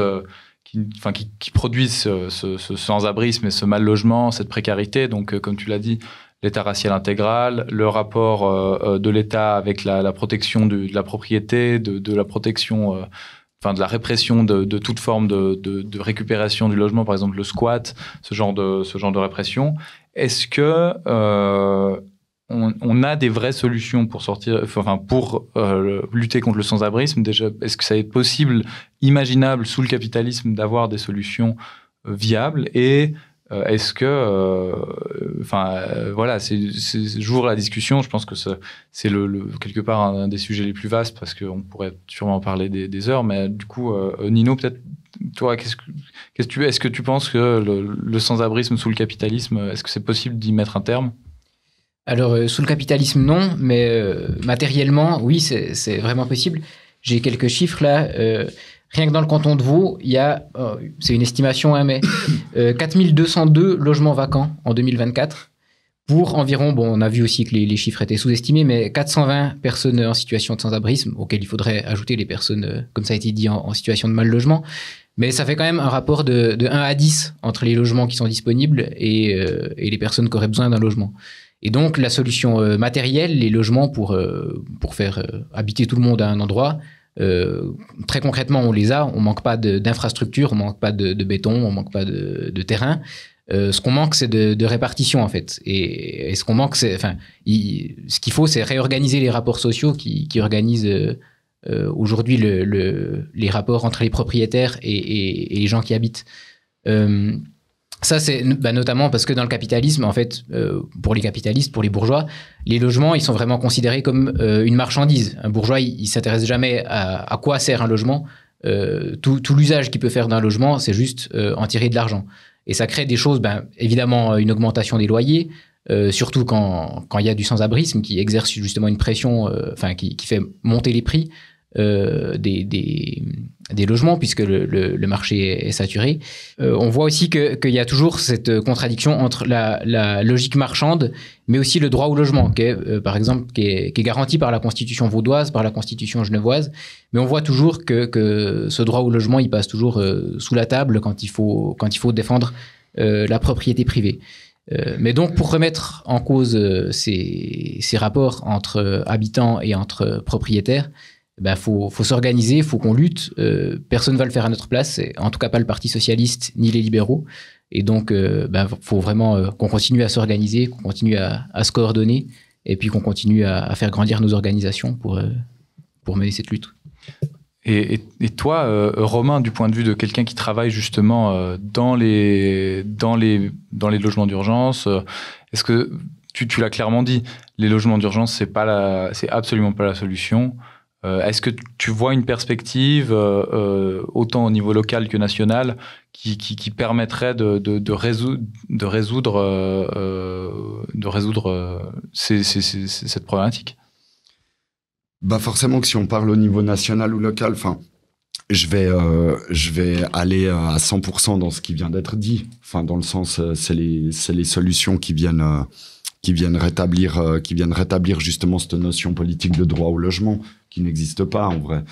S4: qui produisent ce sans-abrisme et ce mal-logement, cette précarité. Donc, comme tu l'as dit, l'État racial intégral, le rapport de l'État avec la protection de la propriété, de la protection, de la répression de toute forme de récupération du logement, par exemple le squat, ce genre de répression. Est-ce que on a des vraies solutions pour lutter contre le sans-abrisme? Déjà, est-ce que ça est possible, imaginable sous le capitalisme, d'avoir des solutions viables? Et est-ce que, j'ouvre la discussion. Je pense que c'est quelque part un des sujets les plus vastes, parce qu'on pourrait sûrement en parler des heures. Mais du coup, Nino, peut-être toi, est-ce que tu penses que le sans-abrisme sous le capitalisme, est-ce que c'est possible d'y mettre un terme?
S1: Alors, sous le capitalisme, non, mais matériellement, oui, c'est vraiment possible. J'ai quelques chiffres là. Rien que dans le canton de Vaud, il y a, c'est une estimation, mais 4202 logements vacants en 2024 pour environ, on a vu aussi que les chiffres étaient sous-estimés, mais 420 personnes en situation de sans-abrisme, auxquelles il faudrait ajouter les personnes, comme ça a été dit, en situation de mal-logement. Mais ça fait quand même un rapport de 1 à 10 entre les logements qui sont disponibles et les personnes qui auraient besoin d'un logement. Et donc, la solution matérielle, les logements pour faire habiter tout le monde à un endroit, très concrètement, on les a. On manque pas d'infrastructures, on manque pas de béton, on manque pas de terrain. Ce qu'on manque, c'est de répartition, en fait. Et ce qu'on manque, ce qu'il faut, c'est réorganiser les rapports sociaux qui organisent aujourd'hui les rapports entre les propriétaires et les gens qui habitent. Ça, c'est notamment parce que dans le capitalisme, en fait, pour les capitalistes, pour les bourgeois, les logements, ils sont vraiment considérés comme une marchandise. Un bourgeois, il s'intéresse jamais à quoi sert un logement. Tout l'usage qu'il peut faire d'un logement, c'est juste en tirer de l'argent. Et ça crée des choses, évidemment, une augmentation des loyers, surtout quand il y a du sans-abrisme qui exerce justement une pression, qui fait monter les prix des logements, puisque le marché est saturé. On voit aussi qu'il y a toujours cette contradiction entre la logique marchande, mais aussi le droit au logement, par exemple, qui est garanti par la Constitution vaudoise, par la Constitution genevoise. Mais on voit toujours que ce droit au logement, il passe toujours sous la table quand il faut défendre la propriété privée. Mais donc, pour remettre en cause ces rapports entre habitants et entre propriétaires, faut s'organiser, il faut qu'on lutte. Personne ne va le faire à notre place, en tout cas pas le Parti socialiste ni les libéraux. Et donc, faut vraiment qu'on continue à s'organiser, qu'on continue à se coordonner, et puis qu'on continue à faire grandir nos organisations pour mener cette lutte.
S4: Et toi, Romain, du point de vue de quelqu'un qui travaille justement dans les logements d'urgence, est-ce que tu l'as clairement dit, les logements d'urgence, c'est absolument pas la solution. Est-ce que tu vois une perspective, autant au niveau local que national, qui permettrait de résoudre cette problématique?
S2: Forcément que si on parle au niveau national ou local, je vais aller à 100% dans ce qui vient d'être dit. Dans le sens, c'est les solutions qui viennent rétablir justement cette notion politique de droit au logement qui n'existe pas en vrai.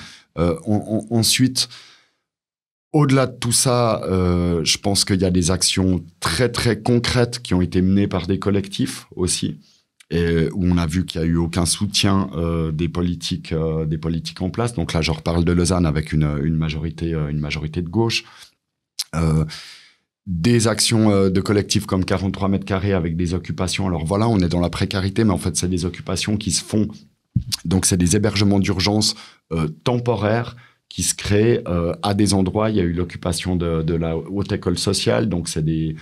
S2: Ensuite, au-delà de tout ça, je pense qu'il y a des actions très très concrètes qui ont été menées par des collectifs aussi, et où on a vu qu'il n'y a eu aucun soutien des politiques en place. Donc là, je reparle de Lausanne avec une majorité de gauche. Des actions de collectifs comme 43 mètres carrés avec des occupations. Alors voilà, on est dans la précarité, mais en fait, c'est des occupations qui se font. Donc, c'est des hébergements d'urgence temporaires qui se créent à des endroits. Il y a eu l'occupation de la haute école sociale. Donc, c'est des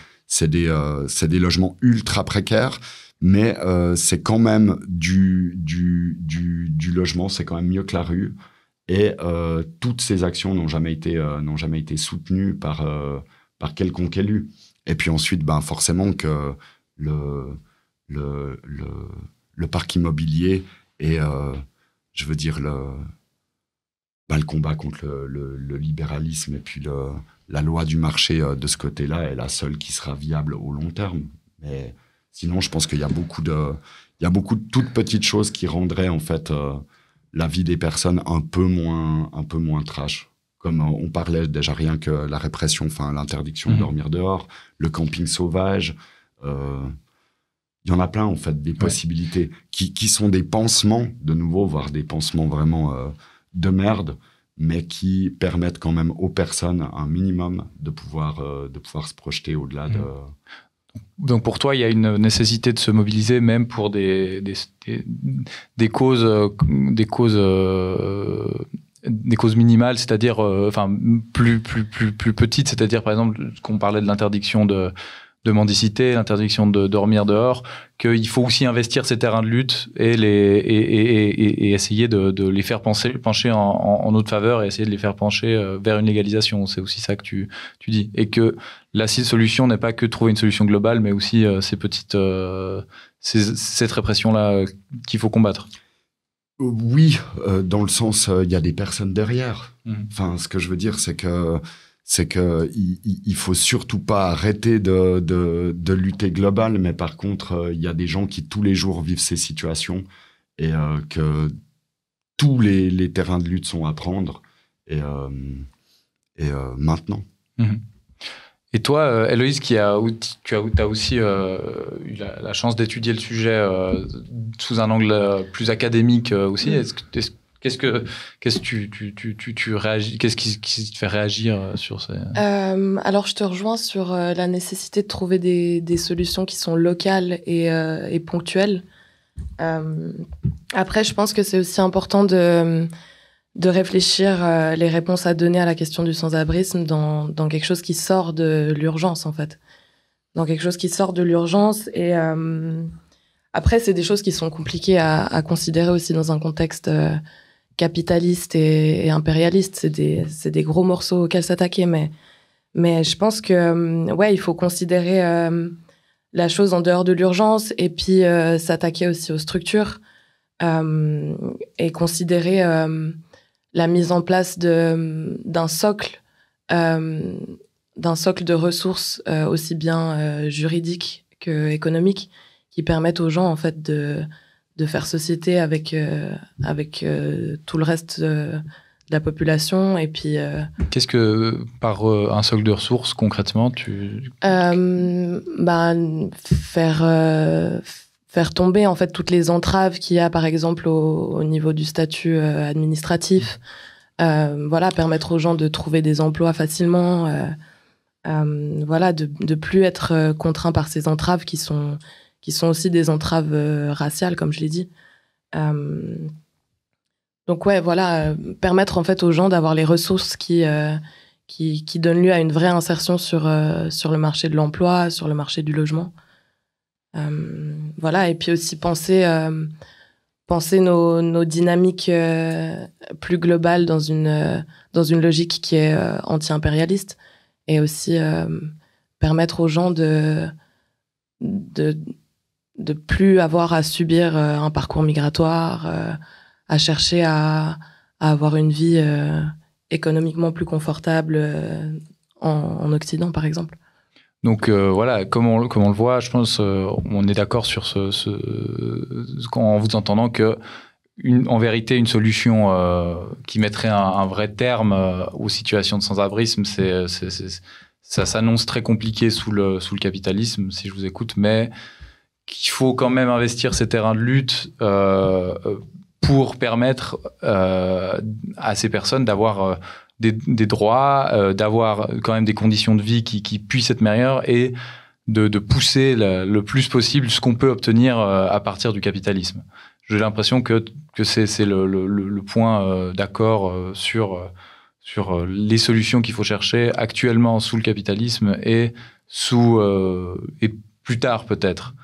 S2: logements ultra précaires. Mais c'est quand même du logement, c'est quand même mieux que la rue. Et toutes ces actions n'ont jamais été soutenues par quelconque élu. Et puis ensuite, forcément que le parc immobilier et, je veux dire, le combat contre le libéralisme et puis la loi du marché de ce côté-là est la seule qui sera viable au long terme. Mais sinon, je pense qu'il y a beaucoup de toutes petites choses qui rendraient en fait la vie des personnes un peu moins trash. Comme on parlait déjà rien que la répression, l'interdiction de dormir dehors, le camping sauvage. Il y en a plein, en fait, des possibilités qui sont des pansements, de nouveau, voire des pansements vraiment de merde, mais qui permettent quand même aux personnes un minimum de pouvoir se projeter au-delà de...
S4: Donc pour toi, il y a une nécessité de se mobiliser même pour des causes minimales, c'est-à-dire plus petites, c'est-à-dire par exemple qu'on parlait de l'interdiction de mendicité, l'interdiction de dormir dehors, qu'il faut aussi investir ces terrains de lutte et essayer de les faire pencher en notre faveur et essayer de les faire pencher vers une légalisation. C'est aussi ça que tu dis. Et que la solution n'est pas que de trouver une solution globale, mais aussi cette répression-là qu'il faut combattre.
S2: Oui, dans le sens, il y a des personnes derrière. Ce que je veux dire, c'est que il faut surtout pas arrêter de lutter global, mais par contre, il y a des gens qui tous les jours vivent ces situations et que tous les terrains de lutte sont à prendre et maintenant.
S4: Et toi, Héloïse, tu as aussi eu la chance d'étudier le sujet sous un angle plus académique aussi. Qu'est-ce que tu réagis? Qu'est-ce qui te fait réagir sur ces...
S3: Alors, je te rejoins sur la nécessité de trouver des solutions qui sont locales et ponctuelles. Après, je pense que c'est aussi important de réfléchir les réponses à donner à la question du sans-abrisme dans quelque chose qui sort de l'urgence, en fait. quelque chose qui sort de l'urgence. Et après, c'est des choses qui sont compliquées à considérer aussi dans un contexte capitaliste et impérialiste. C'est des gros morceaux auxquels s'attaquer, mais je pense que il faut considérer la chose en dehors de l'urgence et puis s'attaquer aussi aux structures et considérer la mise en place d'un socle de ressources aussi bien juridiques que économiques qui permettent aux gens en fait de faire société avec tout le reste de la population. Et puis
S4: qu'est-ce que par un socle de ressources concrètement
S3: faire tomber en fait toutes les entraves qu'il y a par exemple au niveau du statut administratif, permettre aux gens de trouver des emplois facilement, de plus être contraints par ces entraves qui sont aussi des entraves raciales, comme je l'ai dit. Donc permettre en fait aux gens d'avoir les ressources qui donnent lieu à une vraie insertion sur le marché de l'emploi, sur le marché du logement. Et puis aussi penser nos dynamiques plus globales dans une logique qui est anti-impérialiste, et aussi permettre aux gens de plus avoir à subir un parcours migratoire, à chercher à avoir une vie économiquement plus confortable en Occident, par exemple.
S4: Donc comme on le voit, je pense on est d'accord sur en vous entendant que en vérité une solution qui mettrait un vrai terme aux situations de sans-abrisme, ça s'annonce très compliqué sous le capitalisme, si je vous écoute, mais qu'il faut quand même investir ces terrains de lutte pour permettre à ces personnes d'avoir des droits, d'avoir quand même des conditions de vie qui puissent être meilleures, et de pousser le plus possible ce qu'on peut obtenir à partir du capitalisme. J'ai l'impression que c'est le point d'accord sur les solutions qu'il faut chercher actuellement sous le capitalisme et plus tard peut-être.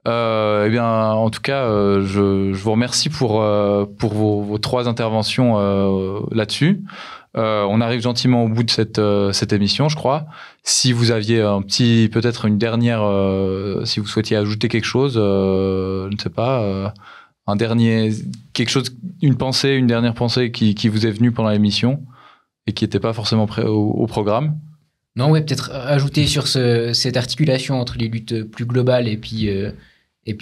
S4: En tout cas, je vous remercie pour vos 3 interventions là-dessus. On arrive gentiment au bout de cette émission, je crois. Si vous aviez peut-être une dernière, si vous souhaitiez ajouter quelque chose, je ne sais pas, une dernière pensée qui vous est venue pendant l'émission et qui n'était pas forcément au programme.
S1: Non, peut-être ajouter sur cette articulation entre les luttes plus globales et puis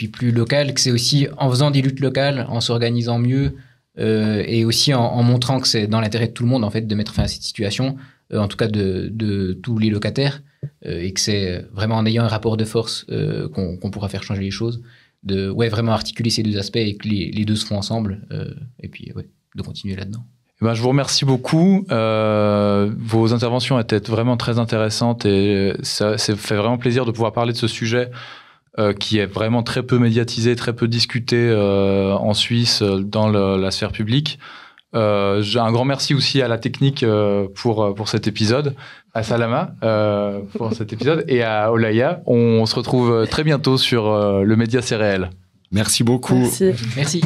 S1: plus locales, que c'est aussi en faisant des luttes locales, en s'organisant mieux, et aussi en montrant que c'est dans l'intérêt de tout le monde en fait de mettre fin à cette situation, en tout cas de tous les locataires, et que c'est vraiment en ayant un rapport de force qu'on pourra faire changer les choses, de vraiment articuler ces 2 aspects et que les 2 se font ensemble, et puis de continuer là-dedans.
S4: Je vous remercie beaucoup. Vos interventions étaient vraiment très intéressantes, et ça fait vraiment plaisir de pouvoir parler de ce sujet qui est vraiment très peu médiatisé, très peu discuté en Suisse dans la sphère publique. J'ai un grand merci aussi à la technique pour cet épisode, à Salama pour cet épisode, et à Olaya. On se retrouve très bientôt sur Le Média c'est réel.
S2: Merci beaucoup.
S3: Merci.